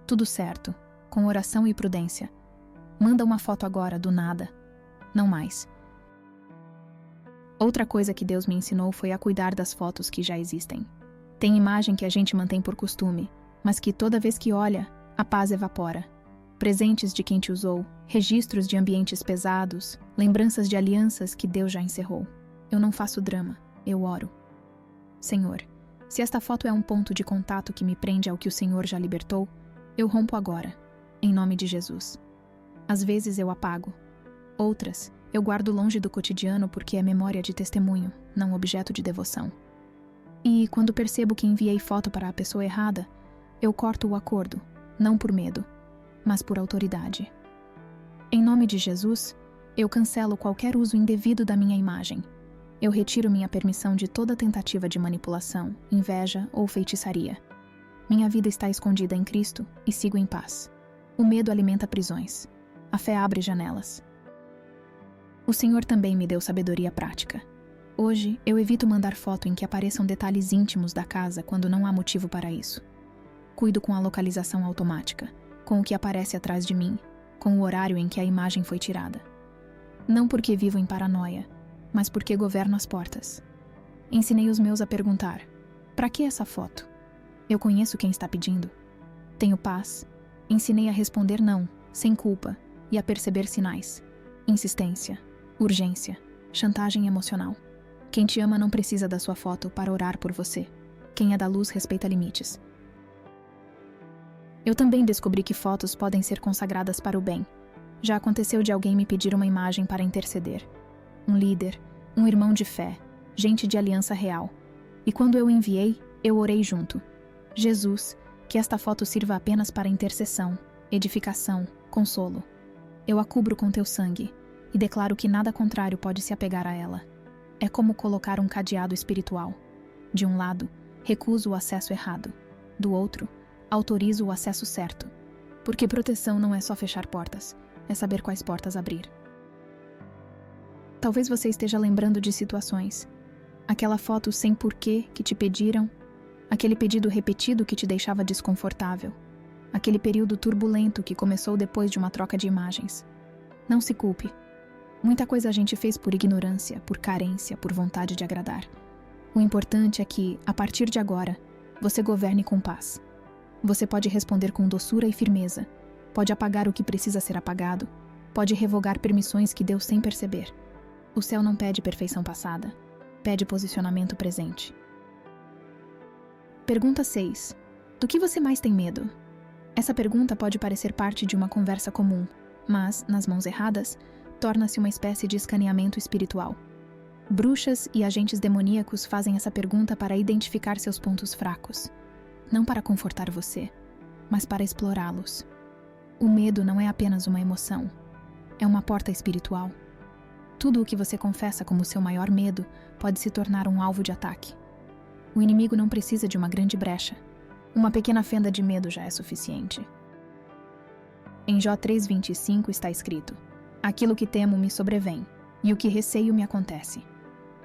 Tudo certo, com oração e prudência. Manda uma foto agora, do nada. Não mais. Outra coisa que Deus me ensinou foi a cuidar das fotos que já existem. Tem imagem que a gente mantém por costume, mas que toda vez que olha, a paz evapora. Presentes de quem te usou, registros de ambientes pesados, lembranças de alianças que Deus já encerrou. Eu não faço drama, eu oro. Senhor, se esta foto é um ponto de contato que me prende ao que o Senhor já libertou, eu rompo agora, em nome de Jesus. Às vezes eu apago. Outras, eu guardo longe do cotidiano porque é memória de testemunho, não objeto de devoção. E, quando percebo que enviei foto para a pessoa errada, eu corto o acordo, não por medo, mas por autoridade. Em nome de Jesus, eu cancelo qualquer uso indevido da minha imagem. Eu retiro minha permissão de toda tentativa de manipulação, inveja ou feitiçaria. Minha vida está escondida em Cristo e sigo em paz. O medo alimenta prisões. A fé abre janelas. O Senhor também me deu sabedoria prática. Hoje, eu evito mandar foto em que apareçam detalhes íntimos da casa quando não há motivo para isso. Cuido com a localização automática, com o que aparece atrás de mim, com o horário em que a imagem foi tirada. Não porque vivo em paranoia, mas porque governo as portas. Ensinei os meus a perguntar: para que essa foto? Eu conheço quem está pedindo. Tenho paz. Ensinei a responder não, sem culpa, e a perceber sinais. Insistência, urgência, chantagem emocional. Quem te ama não precisa da sua foto para orar por você. Quem é da luz respeita limites. Eu também descobri que fotos podem ser consagradas para o bem. Já aconteceu de alguém me pedir uma imagem para interceder. Um líder, um irmão de fé, gente de aliança real. E quando eu enviei, eu orei junto. Jesus, que esta foto sirva apenas para intercessão, edificação, consolo. Eu a cubro com teu sangue e declaro que nada contrário pode se apegar a ela. É como colocar um cadeado espiritual. De um lado, recuso o acesso errado. Do outro, autorizo o acesso certo. Porque proteção não é só fechar portas, é saber quais portas abrir. Talvez você esteja lembrando de situações. Aquela foto sem porquê que te pediram, aquele pedido repetido que te deixava desconfortável, aquele período turbulento que começou depois de uma troca de imagens. Não se culpe. Muita coisa a gente fez por ignorância, por carência, por vontade de agradar. O importante é que, a partir de agora, você governe com paz. Você pode responder com doçura e firmeza, pode apagar o que precisa ser apagado, pode revogar permissões que deu sem perceber. O céu não pede perfeição passada, pede posicionamento presente. Pergunta 6. Do que você mais tem medo? Essa pergunta pode parecer parte de uma conversa comum, mas, nas mãos erradas, torna-se uma espécie de escaneamento espiritual. Bruxas e agentes demoníacos fazem essa pergunta para identificar seus pontos fracos. Não para confortar você, mas para explorá-los. O medo não é apenas uma emoção, é uma porta espiritual. Tudo o que você confessa como seu maior medo pode se tornar um alvo de ataque. O inimigo não precisa de uma grande brecha. Uma pequena fenda de medo já é suficiente. Em Jó 3:25 está escrito: aquilo que temo me sobrevém, e o que receio me acontece.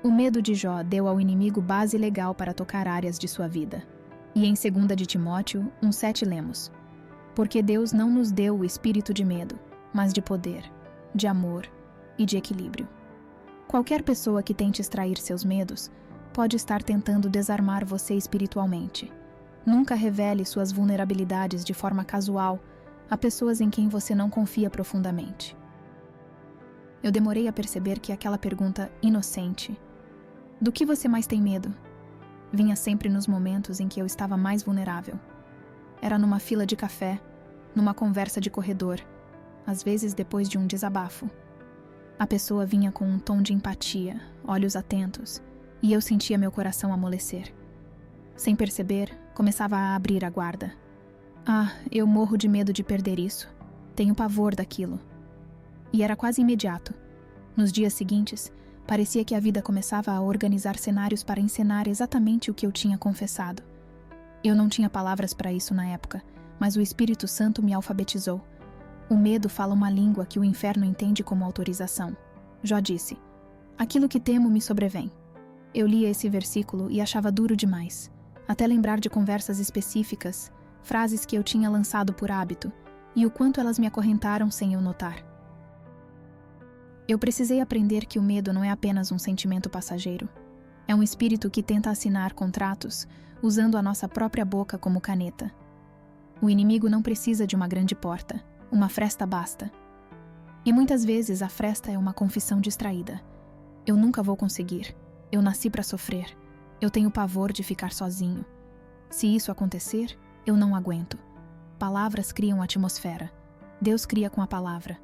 O medo de Jó deu ao inimigo base legal para tocar áreas de sua vida. E em 2 de Timóteo 1:7 lemos: porque Deus não nos deu o espírito de medo, mas de poder, de amor e de equilíbrio. Qualquer pessoa que tente extrair seus medos pode estar tentando desarmar você espiritualmente. Nunca revele suas vulnerabilidades de forma casual a pessoas em quem você não confia profundamente. Eu demorei a perceber que aquela pergunta inocente, do que você mais tem medo, vinha sempre nos momentos em que eu estava mais vulnerável. Era numa fila de café, numa conversa de corredor, às vezes depois de um desabafo. A pessoa vinha com um tom de empatia, olhos atentos, e eu sentia meu coração amolecer. Sem perceber, começava a abrir a guarda. Eu morro de medo de perder isso. Tenho pavor daquilo. E era quase imediato. Nos dias seguintes, parecia que a vida começava a organizar cenários para encenar exatamente o que eu tinha confessado. Eu não tinha palavras para isso na época, mas o Espírito Santo me alfabetizou. O medo fala uma língua que o inferno entende como autorização. Jó disse: aquilo que temo me sobrevém. Eu lia esse versículo e achava duro demais, até lembrar de conversas específicas, frases que eu tinha lançado por hábito, e o quanto elas me acorrentaram sem eu notar. Eu precisei aprender que o medo não é apenas um sentimento passageiro. É um espírito que tenta assinar contratos, usando a nossa própria boca como caneta. O inimigo não precisa de uma grande porta, uma fresta basta. E muitas vezes a fresta é uma confissão distraída. Eu nunca vou conseguir. Eu nasci para sofrer. Eu tenho pavor de ficar sozinho. Se isso acontecer, eu não aguento. Palavras criam atmosfera. Deus cria com a palavra.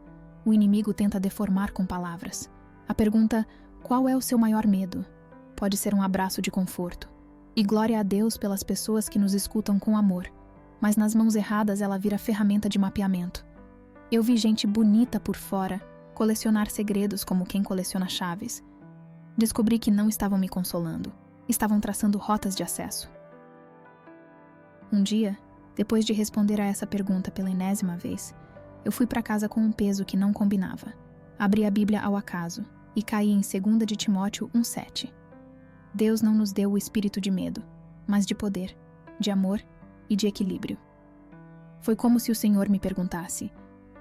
O inimigo tenta deformar com palavras. A pergunta, qual é o seu maior medo? Pode ser um abraço de conforto. E glória a Deus pelas pessoas que nos escutam com amor. Mas nas mãos erradas ela vira ferramenta de mapeamento. Eu vi gente bonita por fora colecionar segredos como quem coleciona chaves. Descobri que não estavam me consolando. Estavam traçando rotas de acesso. Um dia, depois de responder a essa pergunta pela enésima vez, eu fui para casa com um peso que não combinava. Abri a Bíblia ao acaso e caí em 2 de Timóteo 1,7. Deus não nos deu o espírito de medo, mas de poder, de amor e de equilíbrio. Foi como se o Senhor me perguntasse: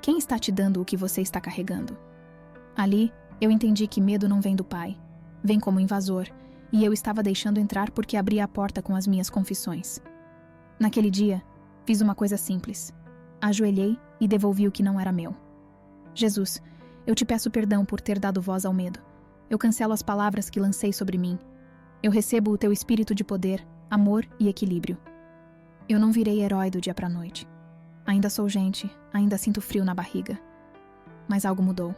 quem está te dando o que você está carregando? Ali, eu entendi que medo não vem do Pai, vem como invasor, e eu estava deixando entrar porque abria a porta com as minhas confissões. Naquele dia, fiz uma coisa simples. Ajoelhei e devolvi o que não era meu. Jesus, eu te peço perdão por ter dado voz ao medo. Eu cancelo as palavras que lancei sobre mim. Eu recebo o teu espírito de poder, amor e equilíbrio. Eu não virei herói do dia para a noite. Ainda sou gente, ainda sinto frio na barriga. Mas algo mudou.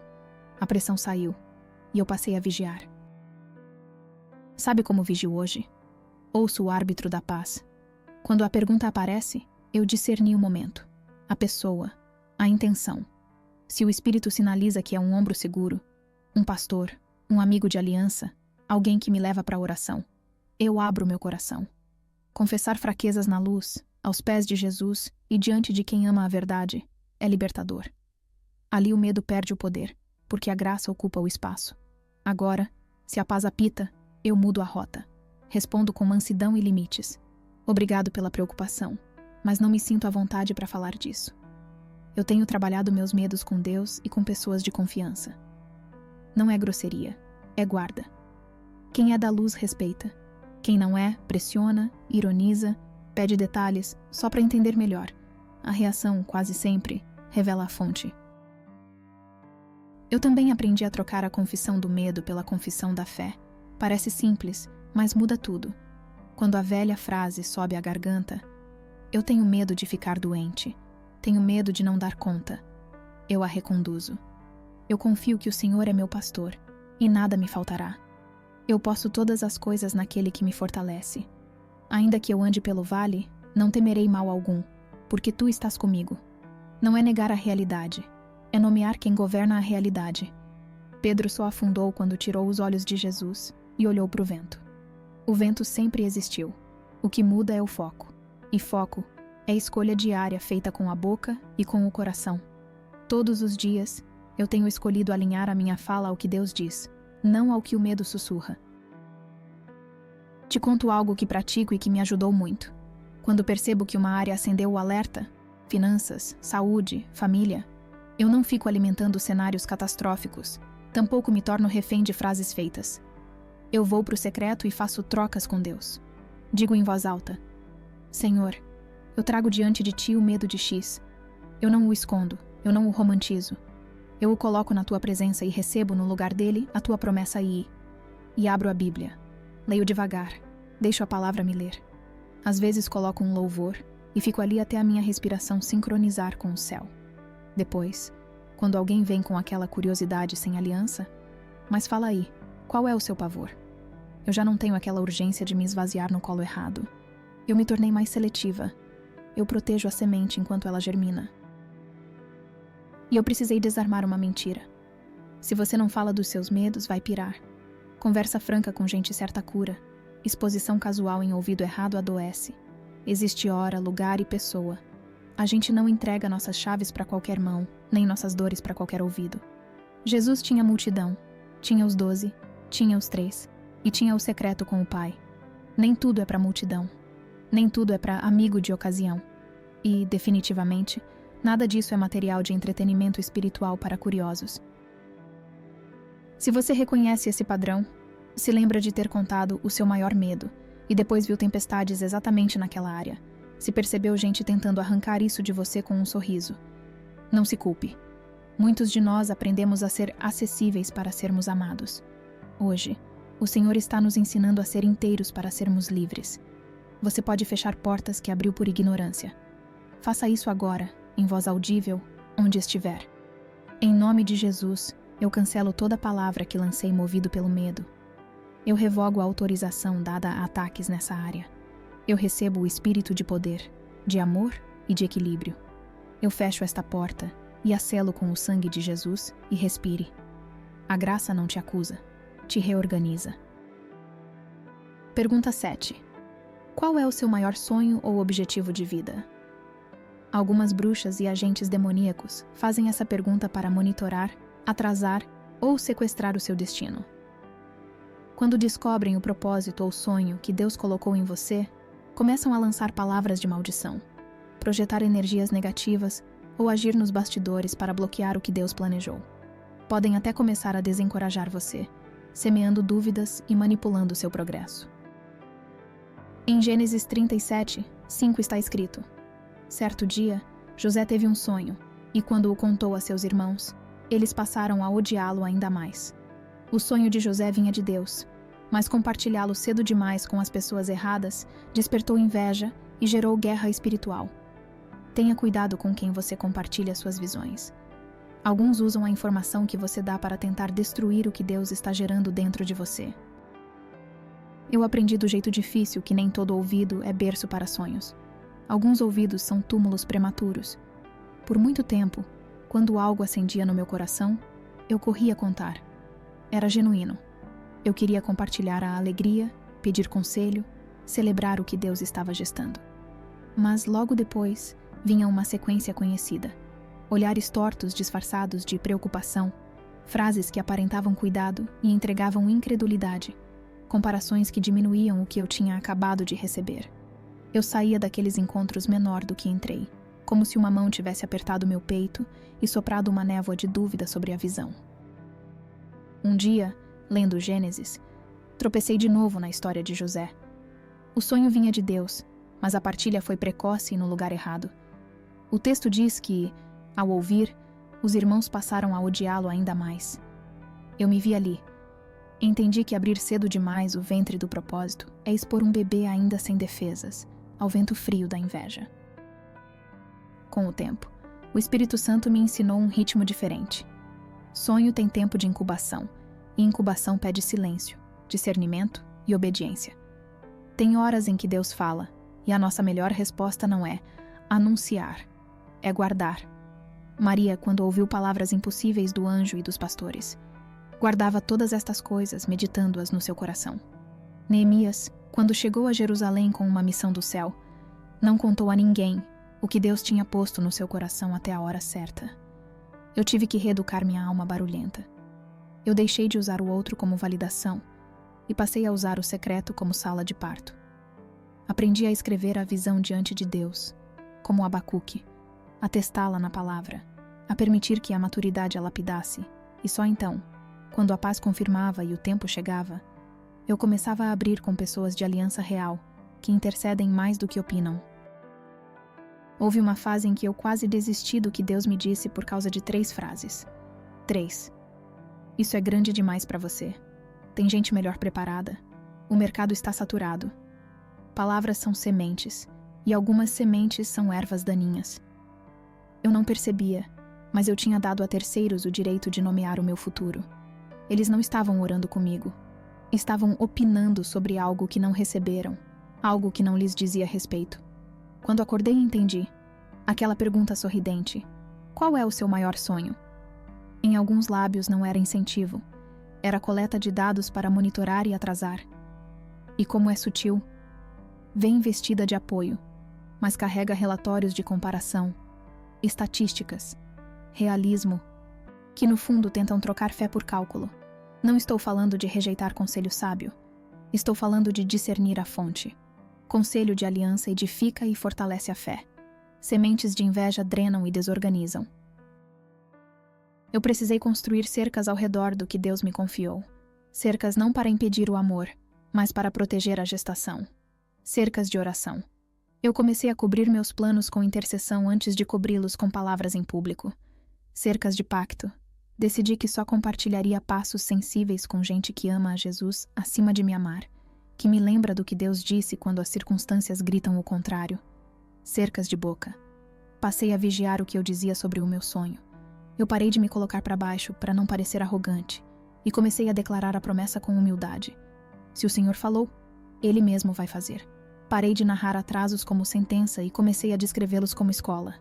A pressão saiu e eu passei a vigiar. Sabe como vigio hoje? Ouço o árbitro da paz. Quando a pergunta aparece, eu discerni o momento, a pessoa, a intenção. Se o espírito sinaliza que é um ombro seguro, um pastor, um amigo de aliança, alguém que me leva para a oração, eu abro meu coração. Confessar fraquezas na luz, aos pés de Jesus e diante de quem ama a verdade, é libertador. Ali o medo perde o poder, porque a graça ocupa o espaço. Agora, se a paz apita, eu mudo a rota. Respondo com mansidão e limites. Obrigado pela preocupação, mas não me sinto à vontade para falar disso. Eu tenho trabalhado meus medos com Deus e com pessoas de confiança. Não é grosseria, é guarda. Quem é da luz respeita. Quem não é, pressiona, ironiza, pede detalhes só para entender melhor. A reação, quase sempre, revela a fonte. Eu também aprendi a trocar a confissão do medo pela confissão da fé. Parece simples, mas muda tudo. Quando a velha frase sobe à garganta, eu tenho medo de ficar doente, tenho medo de não dar conta, eu a reconduzo. Eu confio que o Senhor é meu pastor, e nada me faltará. Eu posso todas as coisas naquele que me fortalece. Ainda que eu ande pelo vale, não temerei mal algum, porque tu estás comigo. Não é negar a realidade, é nomear quem governa a realidade. Pedro só afundou quando tirou os olhos de Jesus e olhou para o vento. O vento sempre existiu. O que muda é o foco. E foco é escolha diária feita com a boca e com o coração. Todos os dias, eu tenho escolhido alinhar a minha fala ao que Deus diz, não ao que o medo sussurra. Te conto algo que pratico e que me ajudou muito. Quando percebo que uma área acendeu o alerta, finanças, saúde, família, eu não fico alimentando cenários catastróficos, tampouco me torno refém de frases feitas. Eu vou para o secreto e faço trocas com Deus. Digo em voz alta: Senhor, eu trago diante de ti o medo de X. Eu não o escondo, eu não o romantizo. Eu o coloco na tua presença e recebo no lugar dele a tua promessa Y. E abro a Bíblia. Leio devagar. Deixo a palavra me ler. Às vezes coloco um louvor e fico ali até a minha respiração sincronizar com o céu. Depois, quando alguém vem com aquela curiosidade sem aliança, mas fala aí, qual é o seu pavor? Eu já não tenho aquela urgência de me esvaziar no colo errado. Eu me tornei mais seletiva. Eu protejo a semente enquanto ela germina. E eu precisei desarmar uma mentira. Se você não fala dos seus medos, vai pirar. Conversa franca com gente certa cura. Exposição casual em ouvido errado adoece. Existe hora, lugar e pessoa. A gente não entrega nossas chaves para qualquer mão, nem nossas dores para qualquer ouvido. Jesus tinha multidão. Tinha os 12, tinha os 3, e tinha o secreto com o Pai. Nem tudo é para multidão. Nem tudo é para amigo de ocasião. E, definitivamente, nada disso é material de entretenimento espiritual para curiosos. Se você reconhece esse padrão, se lembra de ter contado o seu maior medo e depois viu tempestades exatamente naquela área, se percebeu gente tentando arrancar isso de você com um sorriso, não se culpe. Muitos de nós aprendemos a ser acessíveis para sermos amados. Hoje, o Senhor está nos ensinando a ser inteiros para sermos livres. Você pode fechar portas que abriu por ignorância. Faça isso agora, em voz audível, onde estiver. Em nome de Jesus, eu cancelo toda palavra que lancei movido pelo medo. Eu revogo a autorização dada a ataques nessa área. Eu recebo o espírito de poder, de amor e de equilíbrio. Eu fecho esta porta e a selo com o sangue de Jesus e respire. A graça não te acusa, te reorganiza. Pergunta 7. Qual é o seu maior sonho ou objetivo de vida? Algumas bruxas e agentes demoníacos fazem essa pergunta para monitorar, atrasar ou sequestrar o seu destino. Quando descobrem o propósito ou sonho que Deus colocou em você, começam a lançar palavras de maldição, projetar energias negativas ou agir nos bastidores para bloquear o que Deus planejou. Podem até começar a desencorajar você, semeando dúvidas e manipulando seu progresso. Em Gênesis 37, 5 está escrito: certo dia, José teve um sonho, e quando o contou a seus irmãos, eles passaram a odiá-lo ainda mais. O sonho de José vinha de Deus, mas compartilhá-lo cedo demais com as pessoas erradas despertou inveja e gerou guerra espiritual. Tenha cuidado com quem você compartilha suas visões. Alguns usam a informação que você dá para tentar destruir o que Deus está gerando dentro de você. Eu aprendi do jeito difícil que nem todo ouvido é berço para sonhos. Alguns ouvidos são túmulos prematuros. Por muito tempo, quando algo acendia no meu coração, eu corria contar. Era genuíno. Eu queria compartilhar a alegria, pedir conselho, celebrar o que Deus estava gestando. Mas logo depois, vinha uma sequência conhecida. Olhares tortos disfarçados de preocupação, frases que aparentavam cuidado e entregavam incredulidade, comparações que diminuíam o que eu tinha acabado de receber. Eu saía daqueles encontros menor do que entrei, como se uma mão tivesse apertado meu peito e soprado uma névoa de dúvida sobre a visão. Um dia, lendo Gênesis, tropecei de novo na história de José. O sonho vinha de Deus, mas a partilha foi precoce e no lugar errado. O texto diz que, ao ouvir, os irmãos passaram a odiá-lo ainda mais. Eu me vi ali. Entendi que abrir cedo demais o ventre do propósito é expor um bebê ainda sem defesas, ao vento frio da inveja. Com o tempo, o Espírito Santo me ensinou um ritmo diferente. Sonho tem tempo de incubação, e incubação pede silêncio, discernimento e obediência. Tem horas em que Deus fala, e a nossa melhor resposta não é anunciar, é guardar. Maria, quando ouviu palavras impossíveis do anjo e dos pastores, guardava todas estas coisas, meditando-as no seu coração. Neemias, quando chegou a Jerusalém com uma missão do céu, não contou a ninguém o que Deus tinha posto no seu coração até a hora certa. Eu tive que reeducar minha alma barulhenta. Eu deixei de usar o outro como validação e passei a usar o secreto como sala de parto. Aprendi a escrever a visão diante de Deus, como Abacuque, a testá-la na palavra, a permitir que a maturidade a lapidasse, e só então, quando a paz confirmava e o tempo chegava, eu começava a abrir com pessoas de aliança real, que intercedem mais do que opinam. Houve uma fase em que eu quase desisti do que Deus me disse por causa de 3 frases. 3. Isso é grande demais para você. Tem gente melhor preparada. O mercado está saturado. Palavras são sementes, e algumas sementes são ervas daninhas. Eu não percebia, mas eu tinha dado a terceiros o direito de nomear o meu futuro. Eles não estavam orando comigo. Estavam opinando sobre algo que não receberam, algo que não lhes dizia respeito. Quando acordei, entendi. Aquela pergunta sorridente: qual é o seu maior sonho? Em alguns lábios não era incentivo. Era coleta de dados para monitorar e atrasar. E como é sutil, vem vestida de apoio, mas carrega relatórios de comparação, estatísticas, realismo, que no fundo tentam trocar fé por cálculo. Não estou falando de rejeitar conselho sábio. Estou falando de discernir a fonte. Conselho de aliança edifica e fortalece a fé. Sementes de inveja drenam e desorganizam. Eu precisei construir cercas ao redor do que Deus me confiou. Cercas não para impedir o amor, mas para proteger a gestação. Cercas de oração. Eu comecei a cobrir meus planos com intercessão antes de cobri-los com palavras em público. Cercas de pacto. Decidi que só compartilharia passos sensíveis com gente que ama a Jesus acima de me amar, que me lembra do que Deus disse quando as circunstâncias gritam o contrário. Cercas de boca. Passei a vigiar o que eu dizia sobre o meu sonho. Eu parei de me colocar para baixo para não parecer arrogante e comecei a declarar a promessa com humildade. Se o Senhor falou, Ele mesmo vai fazer. Parei de narrar atrasos como sentença e comecei a descrevê-los como escola.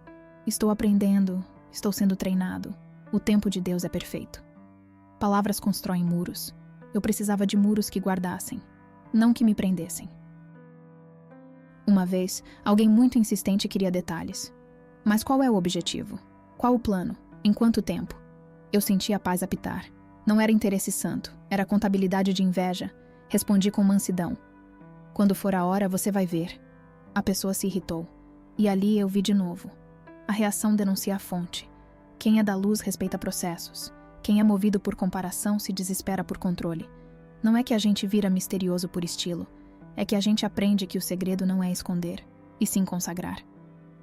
Estou aprendendo, estou sendo treinado. O tempo de Deus é perfeito. Palavras constroem muros. Eu precisava de muros que guardassem, não que me prendessem. Uma vez, alguém muito insistente queria detalhes. Mas qual é o objetivo? Qual o plano? Em quanto tempo? Eu senti a paz apitar. Não era interesse santo, era contabilidade de inveja. Respondi com mansidão. Quando for a hora, você vai ver. A pessoa se irritou. E ali eu vi de novo. A reação denuncia a fonte. Quem é da luz respeita processos. Quem é movido por comparação se desespera por controle. Não é que a gente vira misterioso por estilo. É que a gente aprende que o segredo não é esconder, e sim consagrar.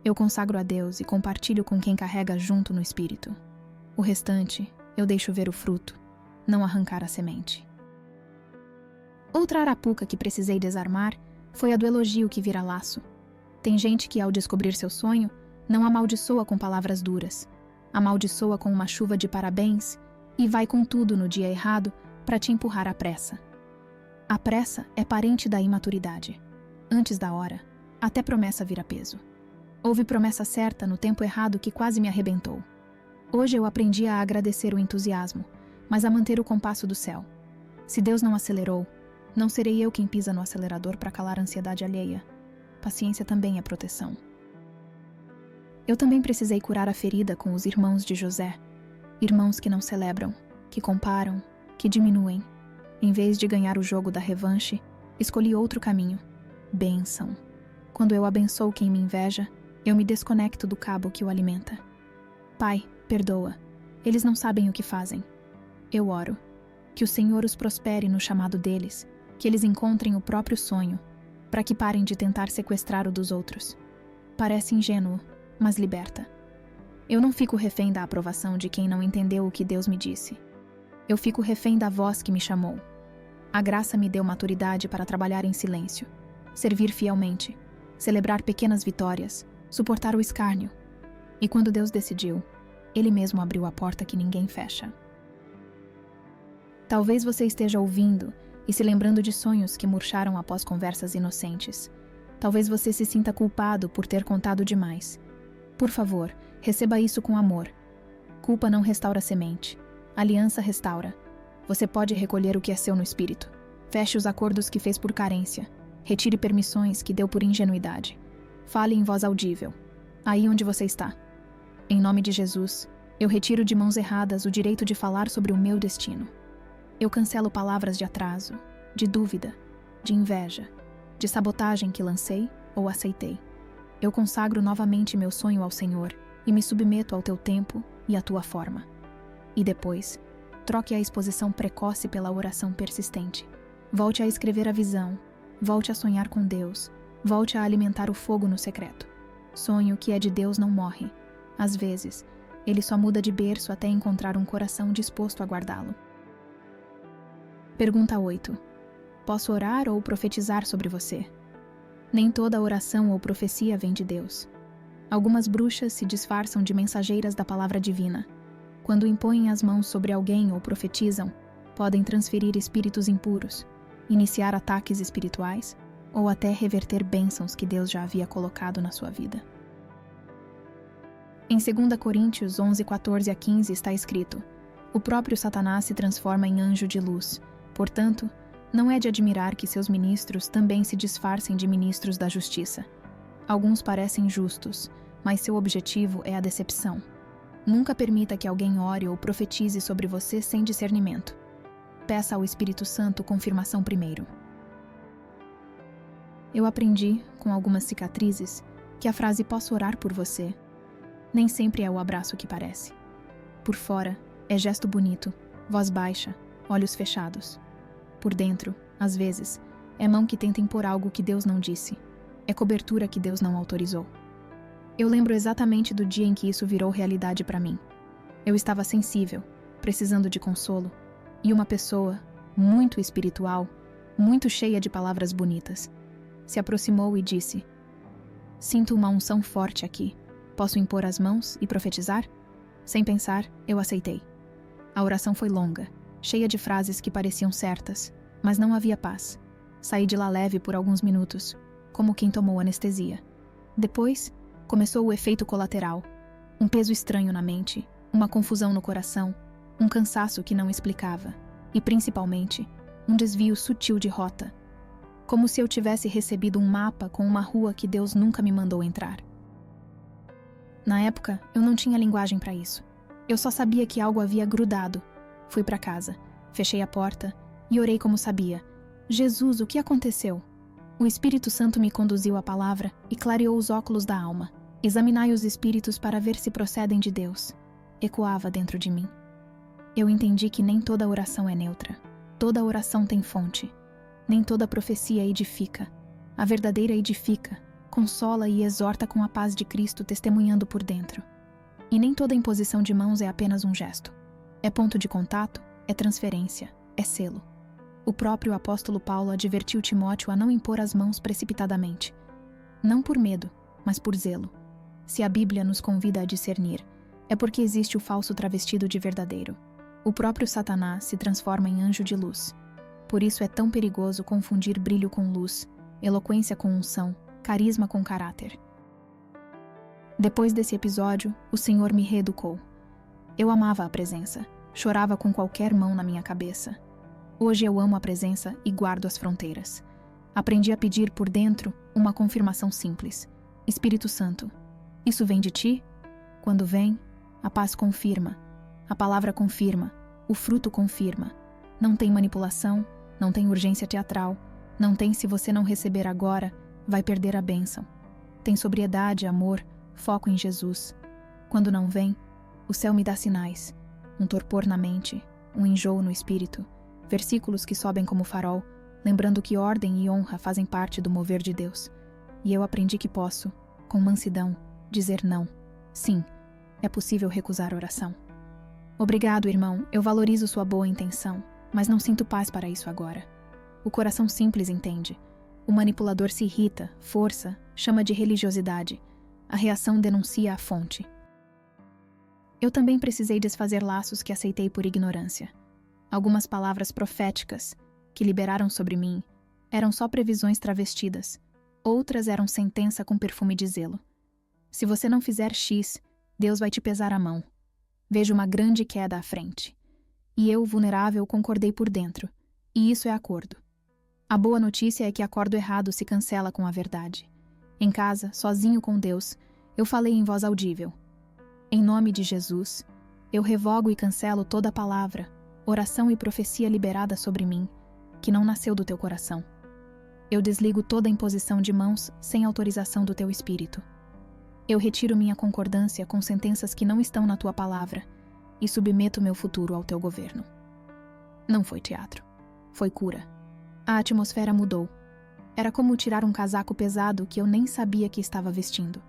Eu consagro a Deus e compartilho com quem carrega junto no espírito. O restante, eu deixo ver o fruto, não arrancar a semente. Outra arapuca que precisei desarmar foi a do elogio que vira laço. Tem gente que, ao descobrir seu sonho, não amaldiçoa com palavras duras. Amaldiçoa com uma chuva de parabéns e vai com tudo no dia errado para te empurrar à pressa. A pressa é parente da imaturidade. Antes da hora, até promessa vira peso. Houve promessa certa no tempo errado que quase me arrebentou. Hoje eu aprendi a agradecer o entusiasmo, mas a manter o compasso do céu. Se Deus não acelerou, não serei eu quem pisa no acelerador para calar a ansiedade alheia. Paciência também é proteção. Eu também precisei curar a ferida com os irmãos de José. Irmãos que não celebram, que comparam, que diminuem. Em vez de ganhar o jogo da revanche, escolhi outro caminho. Bênção. Quando eu abençoo quem me inveja, eu me desconecto do cabo que o alimenta. Pai, perdoa. Eles não sabem o que fazem. Eu oro. Que o Senhor os prospere no chamado deles, que eles encontrem o próprio sonho, para que parem de tentar sequestrar o dos outros. Parece ingênuo, mas liberta. Eu não fico refém da aprovação de quem não entendeu o que Deus me disse. Eu fico refém da voz que me chamou. A graça me deu maturidade para trabalhar em silêncio, servir fielmente, celebrar pequenas vitórias, suportar o escárnio. E quando Deus decidiu, Ele mesmo abriu a porta que ninguém fecha. Talvez você esteja ouvindo e se lembrando de sonhos que murcharam após conversas inocentes. Talvez você se sinta culpado por ter contado demais. Por favor, receba isso com amor. Culpa não restaura a semente. Aliança restaura. Você pode recolher o que é seu no espírito. Feche os acordos que fez por carência. Retire permissões que deu por ingenuidade. Fale em voz audível. Aí onde você está. Em nome de Jesus, eu retiro de mãos erradas o direito de falar sobre o meu destino. Eu cancelo palavras de atraso, de dúvida, de inveja, de sabotagem que lancei ou aceitei. Eu consagro novamente meu sonho ao Senhor e me submeto ao teu tempo e à tua forma. E depois, troque a exposição precoce pela oração persistente. Volte a escrever a visão, volte a sonhar com Deus, volte a alimentar o fogo no secreto. Sonho que é de Deus não morre. Às vezes, ele só muda de berço até encontrar um coração disposto a guardá-lo. Pergunta 8. Posso orar ou profetizar sobre você? Nem toda oração ou profecia vem de Deus. Algumas bruxas se disfarçam de mensageiras da palavra divina. Quando impõem as mãos sobre alguém ou profetizam, podem transferir espíritos impuros, iniciar ataques espirituais ou até reverter bênçãos que Deus já havia colocado na sua vida. Em 2 Coríntios 11, 14 a 15 está escrito: o próprio Satanás se transforma em anjo de luz. Portanto, não é de admirar que seus ministros também se disfarcem de ministros da justiça. Alguns parecem justos, mas seu objetivo é a decepção. Nunca permita que alguém ore ou profetize sobre você sem discernimento. Peça ao Espírito Santo confirmação primeiro. Eu aprendi, com algumas cicatrizes, que a frase "posso orar por você" nem sempre é o abraço que parece. Por fora, é gesto bonito, voz baixa, olhos fechados. Por dentro, às vezes, é mão que tenta impor algo que Deus não disse. É cobertura que Deus não autorizou. Eu lembro exatamente do dia em que isso virou realidade para mim. Eu estava sensível, precisando de consolo, e uma pessoa, muito espiritual, muito cheia de palavras bonitas, se aproximou e disse: "Sinto uma unção forte aqui. Posso impor as mãos e profetizar?" Sem pensar, eu aceitei. A oração foi longa, cheia de frases que pareciam certas, mas não havia paz. Saí de lá leve por alguns minutos, como quem tomou anestesia. Depois, começou o efeito colateral. Um peso estranho na mente, uma confusão no coração, um cansaço que não explicava, e principalmente, um desvio sutil de rota. Como se eu tivesse recebido um mapa com uma rua que Deus nunca me mandou entrar. Na época, eu não tinha linguagem para isso. Eu só sabia que algo havia grudado. Fui para casa, fechei a porta e orei como sabia. "Jesus, o que aconteceu?" O Espírito Santo me conduziu à palavra e clareou os óculos da alma. "Examinai os espíritos para ver se procedem de Deus." Ecoava dentro de mim. Eu entendi que nem toda oração é neutra. Toda oração tem fonte. Nem toda profecia edifica. A verdadeira edifica, consola e exorta com a paz de Cristo testemunhando por dentro. E nem toda imposição de mãos é apenas um gesto. É ponto de contato, é transferência, é selo. O próprio apóstolo Paulo advertiu Timóteo a não impor as mãos precipitadamente. Não por medo, mas por zelo. Se a Bíblia nos convida a discernir, é porque existe o falso travestido de verdadeiro. O próprio Satanás se transforma em anjo de luz. Por isso é tão perigoso confundir brilho com luz, eloquência com unção, carisma com caráter. Depois desse episódio, o Senhor me reeducou. Eu amava a presença, chorava com qualquer mão na minha cabeça. Hoje eu amo a presença e guardo as fronteiras. Aprendi a pedir por dentro uma confirmação simples. Espírito Santo, isso vem de ti? Quando vem, a paz confirma, a palavra confirma, o fruto confirma. Não tem manipulação, não tem urgência teatral, não tem "se você não receber agora, vai perder a bênção." Tem sobriedade, amor, foco em Jesus. Quando não vem, o céu me dá sinais. Um torpor na mente, um enjoo no espírito, versículos que sobem como farol, lembrando que ordem e honra fazem parte do mover de Deus. E eu aprendi que posso, com mansidão, dizer não. Sim, é possível recusar oração. Obrigado, irmão, eu valorizo sua boa intenção, mas não sinto paz para isso agora. O coração simples entende. O manipulador se irrita, força, chama de religiosidade. A reação denuncia a fonte. Eu também precisei desfazer laços que aceitei por ignorância. Algumas palavras proféticas, que liberaram sobre mim, eram só previsões travestidas. Outras eram sentença com perfume de zelo. Se você não fizer X, Deus vai te pesar a mão. Vejo uma grande queda à frente. E eu, vulnerável, concordei por dentro. E isso é acordo. A boa notícia é que acordo errado se cancela com a verdade. Em casa, sozinho com Deus, eu falei em voz audível. Em nome de Jesus, eu revogo e cancelo toda palavra, oração e profecia liberada sobre mim, que não nasceu do teu coração. Eu desligo toda imposição de mãos sem autorização do teu espírito. Eu retiro minha concordância com sentenças que não estão na tua palavra e submeto meu futuro ao teu governo. Não foi teatro. Foi cura. A atmosfera mudou. Era como tirar um casaco pesado que eu nem sabia que estava vestindo.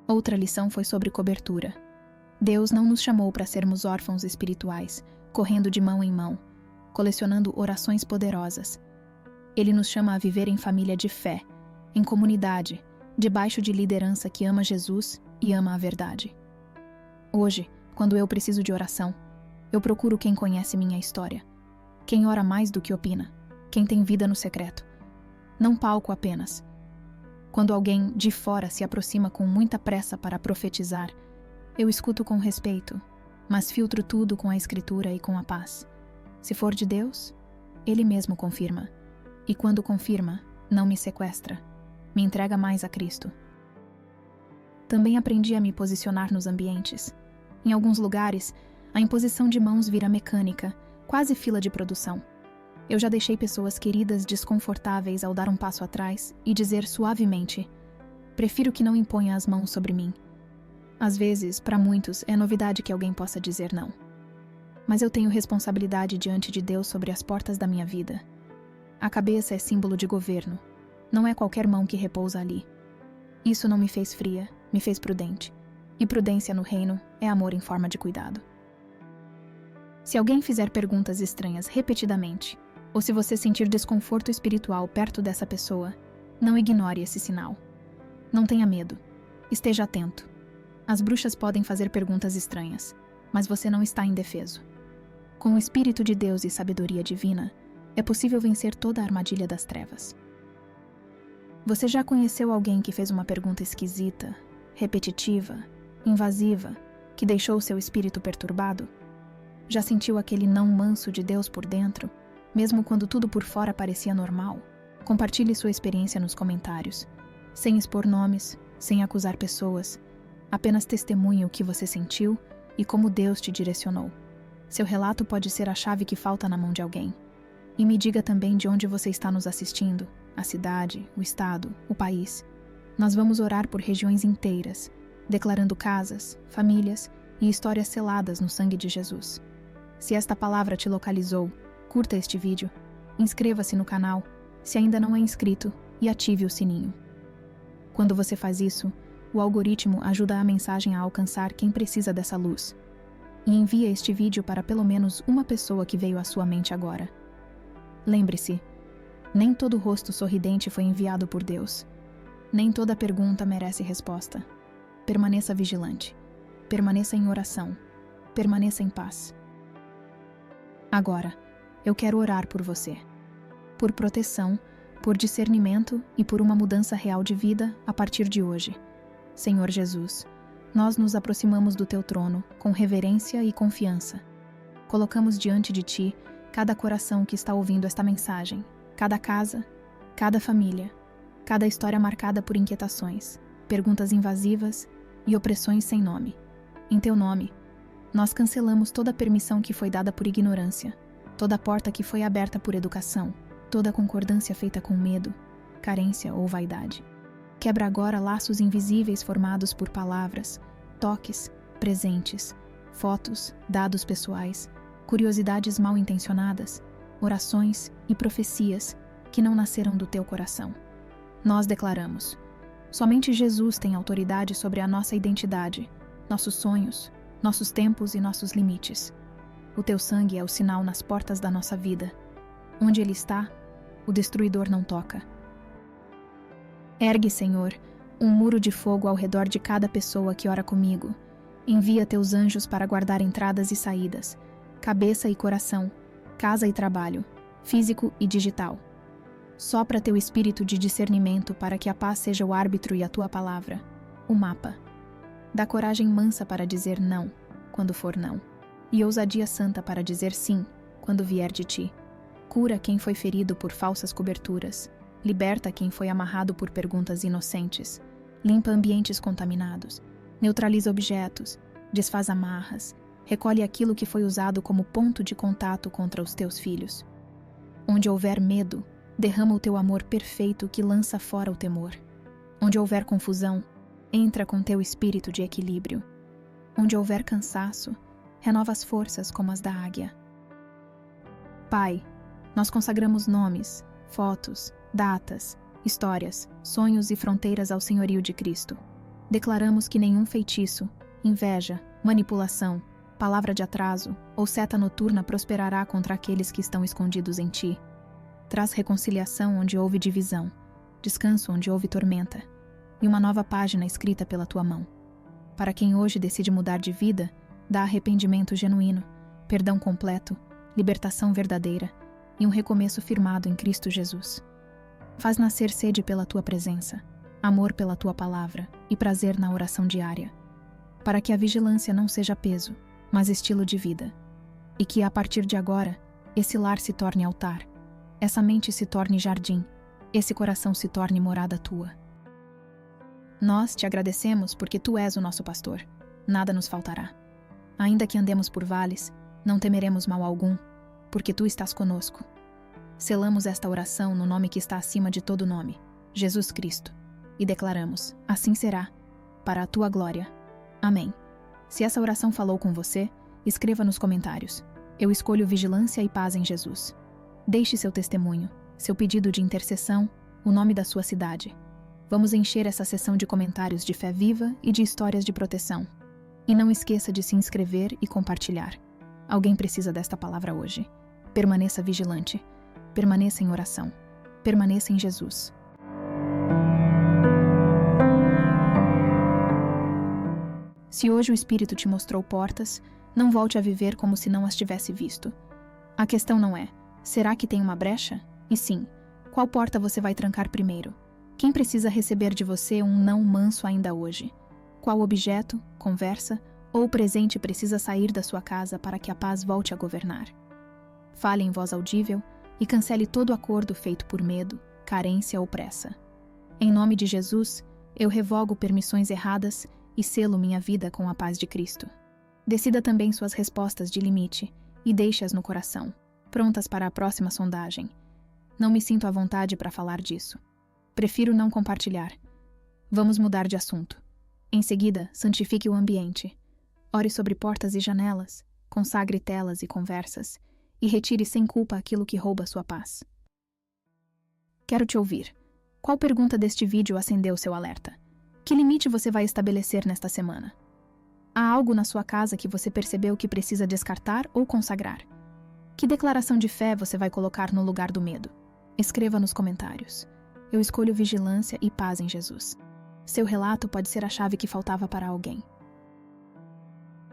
Outra lição foi sobre cobertura. Deus não nos chamou para sermos órfãos espirituais, correndo de mão em mão, colecionando orações poderosas. Ele nos chama a viver em família de fé, em comunidade, debaixo de liderança que ama Jesus e ama a verdade. Hoje, quando eu preciso de oração, eu procuro quem conhece minha história, quem ora mais do que opina, quem tem vida no secreto. Não palco apenas. Quando alguém de fora se aproxima com muita pressa para profetizar, eu escuto com respeito, mas filtro tudo com a Escritura e com a paz. Se for de Deus, Ele mesmo confirma. E quando confirma, não me sequestra, me entrega mais a Cristo. Também aprendi a me posicionar nos ambientes. Em alguns lugares, a imposição de mãos vira mecânica, quase fila de produção. Eu já deixei pessoas queridas desconfortáveis ao dar um passo atrás e dizer suavemente: prefiro que não imponha as mãos sobre mim. Às vezes, para muitos, é novidade que alguém possa dizer não. Mas eu tenho responsabilidade diante de Deus sobre as portas da minha vida. A cabeça é símbolo de governo. Não é qualquer mão que repousa ali. Isso não me fez fria, me fez prudente. E prudência no reino é amor em forma de cuidado. Se alguém fizer perguntas estranhas repetidamente, ou se você sentir desconforto espiritual perto dessa pessoa, não ignore esse sinal. Não tenha medo. Esteja atento. As bruxas podem fazer perguntas estranhas, mas você não está indefeso. Com o Espírito de Deus e sabedoria divina, é possível vencer toda a armadilha das trevas. Você já conheceu alguém que fez uma pergunta esquisita, repetitiva, invasiva, que deixou seu espírito perturbado? Já sentiu aquele não manso de Deus por dentro, mesmo quando tudo por fora parecia normal? Compartilhe sua experiência nos comentários, sem expor nomes, sem acusar pessoas. Apenas testemunhe o que você sentiu e como Deus te direcionou. Seu relato pode ser a chave que falta na mão de alguém. E me diga também de onde você está nos assistindo, a cidade, o estado, o país. Nós vamos orar por regiões inteiras, declarando casas, famílias e histórias seladas no sangue de Jesus. Se esta palavra te localizou, curta este vídeo, inscreva-se no canal, se ainda não é inscrito, e ative o sininho. Quando você faz isso, o algoritmo ajuda a mensagem a alcançar quem precisa dessa luz. E envia este vídeo para pelo menos uma pessoa que veio à sua mente agora. Lembre-se, nem todo rosto sorridente foi enviado por Deus. Nem toda pergunta merece resposta. Permaneça vigilante. Permaneça em oração. Permaneça em paz. Agora, eu quero orar por você. Por proteção, por discernimento e por uma mudança real de vida a partir de hoje. Senhor Jesus, nós nos aproximamos do Teu trono com reverência e confiança. Colocamos diante de Ti cada coração que está ouvindo esta mensagem, cada casa, cada família, cada história marcada por inquietações, perguntas invasivas e opressões sem nome. Em Teu nome, nós cancelamos toda permissão que foi dada por ignorância, toda porta que foi aberta por educação, toda concordância feita com medo, carência ou vaidade. Quebra agora laços invisíveis formados por palavras, toques, presentes, fotos, dados pessoais, curiosidades mal intencionadas, orações e profecias que não nasceram do teu coração. Nós declaramos: somente Jesus tem autoridade sobre a nossa identidade, nossos sonhos, nossos tempos e nossos limites. O teu sangue é o sinal nas portas da nossa vida. Onde ele está, o destruidor não toca. Ergue, Senhor, um muro de fogo ao redor de cada pessoa que ora comigo. Envia teus anjos para guardar entradas e saídas, cabeça e coração, casa e trabalho, físico e digital. Sopra teu espírito de discernimento para que a paz seja o árbitro e a tua palavra, o mapa. Dá coragem mansa para dizer não, quando for não, e ousadia santa para dizer sim, quando vier de ti. Cura quem foi ferido por falsas coberturas. Liberta quem foi amarrado por perguntas inocentes. Limpa ambientes contaminados. Neutraliza objetos. Desfaz amarras. Recolhe aquilo que foi usado como ponto de contato contra os teus filhos. Onde houver medo, derrama o teu amor perfeito que lança fora o temor. Onde houver confusão, entra com teu espírito de equilíbrio. Onde houver cansaço, renova as forças como as da águia. Pai, nós consagramos nomes, fotos, datas, histórias, sonhos e fronteiras ao senhorio de Cristo. Declaramos que nenhum feitiço, inveja, manipulação, palavra de atraso ou seta noturna prosperará contra aqueles que estão escondidos em ti. Traz reconciliação onde houve divisão, descanso onde houve tormenta, e uma nova página escrita pela tua mão. Para quem hoje decide mudar de vida, dá arrependimento genuíno, perdão completo, libertação verdadeira e um recomeço firmado em Cristo Jesus. Faz nascer sede pela tua presença, amor pela tua palavra e prazer na oração diária, para que a vigilância não seja peso, mas estilo de vida, e que a partir de agora, esse lar se torne altar, essa mente se torne jardim, esse coração se torne morada tua. Nós te agradecemos porque tu és o nosso pastor, nada nos faltará. Ainda que andemos por vales, não temeremos mal algum, porque tu estás conosco. Selamos esta oração no nome que está acima de todo nome, Jesus Cristo, e declaramos: assim será, para a tua glória. Amém. Se essa oração falou com você, escreva nos comentários: eu escolho vigilância e paz em Jesus. Deixe seu testemunho, seu pedido de intercessão, o nome da sua cidade. Vamos encher essa sessão de comentários de fé viva e de histórias de proteção. E não esqueça de se inscrever e compartilhar. Alguém precisa desta palavra hoje. Permaneça vigilante. Permaneça em oração. Permaneça em Jesus. Se hoje o Espírito te mostrou portas, não volte a viver como se não as tivesse visto. A questão não é: será que tem uma brecha? E sim, qual porta você vai trancar primeiro? Quem precisa receber de você um não manso ainda hoje? Qual objeto, conversa ou presente precisa sair da sua casa para que a paz volte a governar? Fale em voz audível e cancele todo acordo feito por medo, carência ou pressa. Em nome de Jesus, eu revogo permissões erradas e selo minha vida com a paz de Cristo. Decida também suas respostas de limite e deixe-as no coração, prontas para a próxima sondagem. Não me sinto à vontade para falar disso. Prefiro não compartilhar. Vamos mudar de assunto. Em seguida, santifique o ambiente. Ore sobre portas e janelas, consagre telas e conversas, e retire sem culpa aquilo que rouba sua paz. Quero te ouvir. Qual pergunta deste vídeo acendeu seu alerta? Que limite você vai estabelecer nesta semana? Há algo na sua casa que você percebeu que precisa descartar ou consagrar? Que declaração de fé você vai colocar no lugar do medo? Escreva nos comentários. Eu escolho vigilância e paz em Jesus. Seu relato pode ser a chave que faltava para alguém.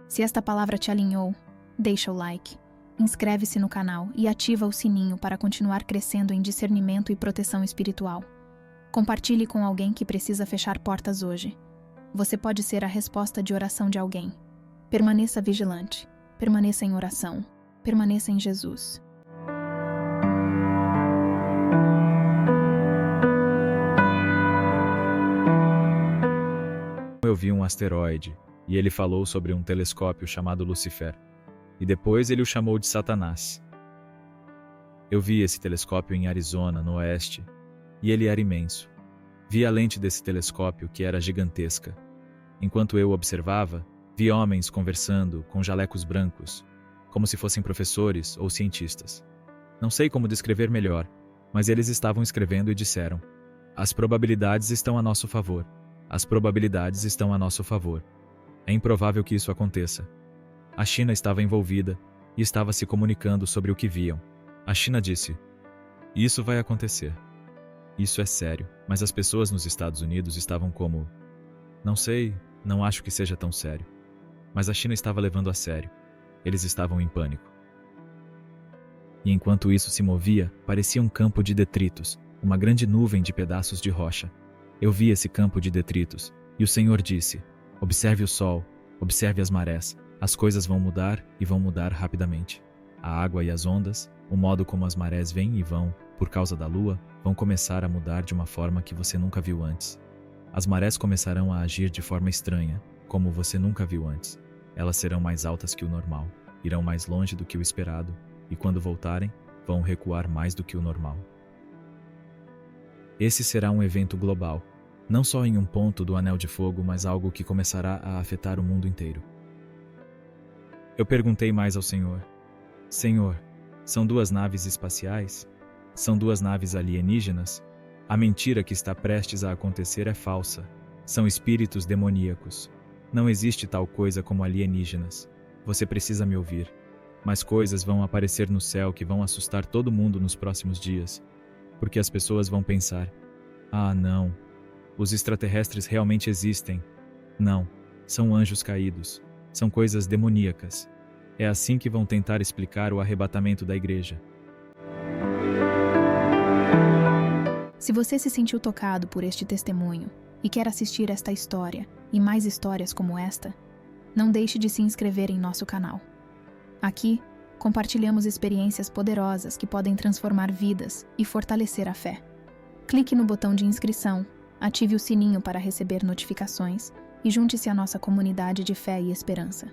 Se esta palavra te alinhou, deixa o like, inscreve-se no canal e ativa o sininho para continuar crescendo em discernimento e proteção espiritual. Compartilhe com alguém que precisa fechar portas hoje. Você pode ser a resposta de oração de alguém. Permaneça vigilante, permaneça em oração, permaneça em Jesus. Eu vi um asteroide, e ele falou sobre um telescópio chamado Lucifer, e depois ele o chamou de Satanás. Eu vi esse telescópio em Arizona, no oeste, e ele era imenso. Vi a lente desse telescópio, que era gigantesca. Enquanto eu observava, vi homens conversando com jalecos brancos, como se fossem professores ou cientistas. Não sei como descrever melhor, mas eles estavam escrevendo e disseram: as probabilidades estão a nosso favor. As probabilidades estão a nosso favor. É improvável que isso aconteça. A China estava envolvida e estava se comunicando sobre o que viam. A China disse: isso vai acontecer. Isso é sério, mas as pessoas nos Estados Unidos estavam como: não sei, não acho que seja tão sério. Mas a China estava levando a sério. Eles estavam em pânico. E enquanto isso se movia, parecia um campo de detritos, uma grande nuvem de pedaços de rocha. Eu vi esse campo de detritos, e o Senhor disse: observe o sol, observe as marés, as coisas vão mudar e vão mudar rapidamente. A água e as ondas, o modo como as marés vêm e vão, por causa da lua, vão começar a mudar de uma forma que você nunca viu antes. As marés começarão a agir de forma estranha, como você nunca viu antes. Elas serão mais altas que o normal, irão mais longe do que o esperado, e quando voltarem, vão recuar mais do que o normal. Esse será um evento global, não só em um ponto do Anel de Fogo, mas algo que começará a afetar o mundo inteiro. Eu perguntei mais ao Senhor: Senhor, são 2 naves espaciais? São 2 naves alienígenas? A mentira que está prestes a acontecer é falsa. São espíritos demoníacos. Não existe tal coisa como alienígenas. Você precisa me ouvir. Mas coisas vão aparecer no céu que vão assustar todo mundo nos próximos dias. Porque as pessoas vão pensar: Ah, não. Os extraterrestres realmente existem. Não, são anjos caídos. São coisas demoníacas. É assim que vão tentar explicar o arrebatamento da igreja. Se você se sentiu tocado por este testemunho e quer assistir esta história e mais histórias como esta, não deixe de se inscrever em nosso canal. Aqui, compartilhamos experiências poderosas que podem transformar vidas e fortalecer a fé. Clique no botão de inscrição, ative o sininho para receber notificações e junte-se à nossa comunidade de fé e esperança.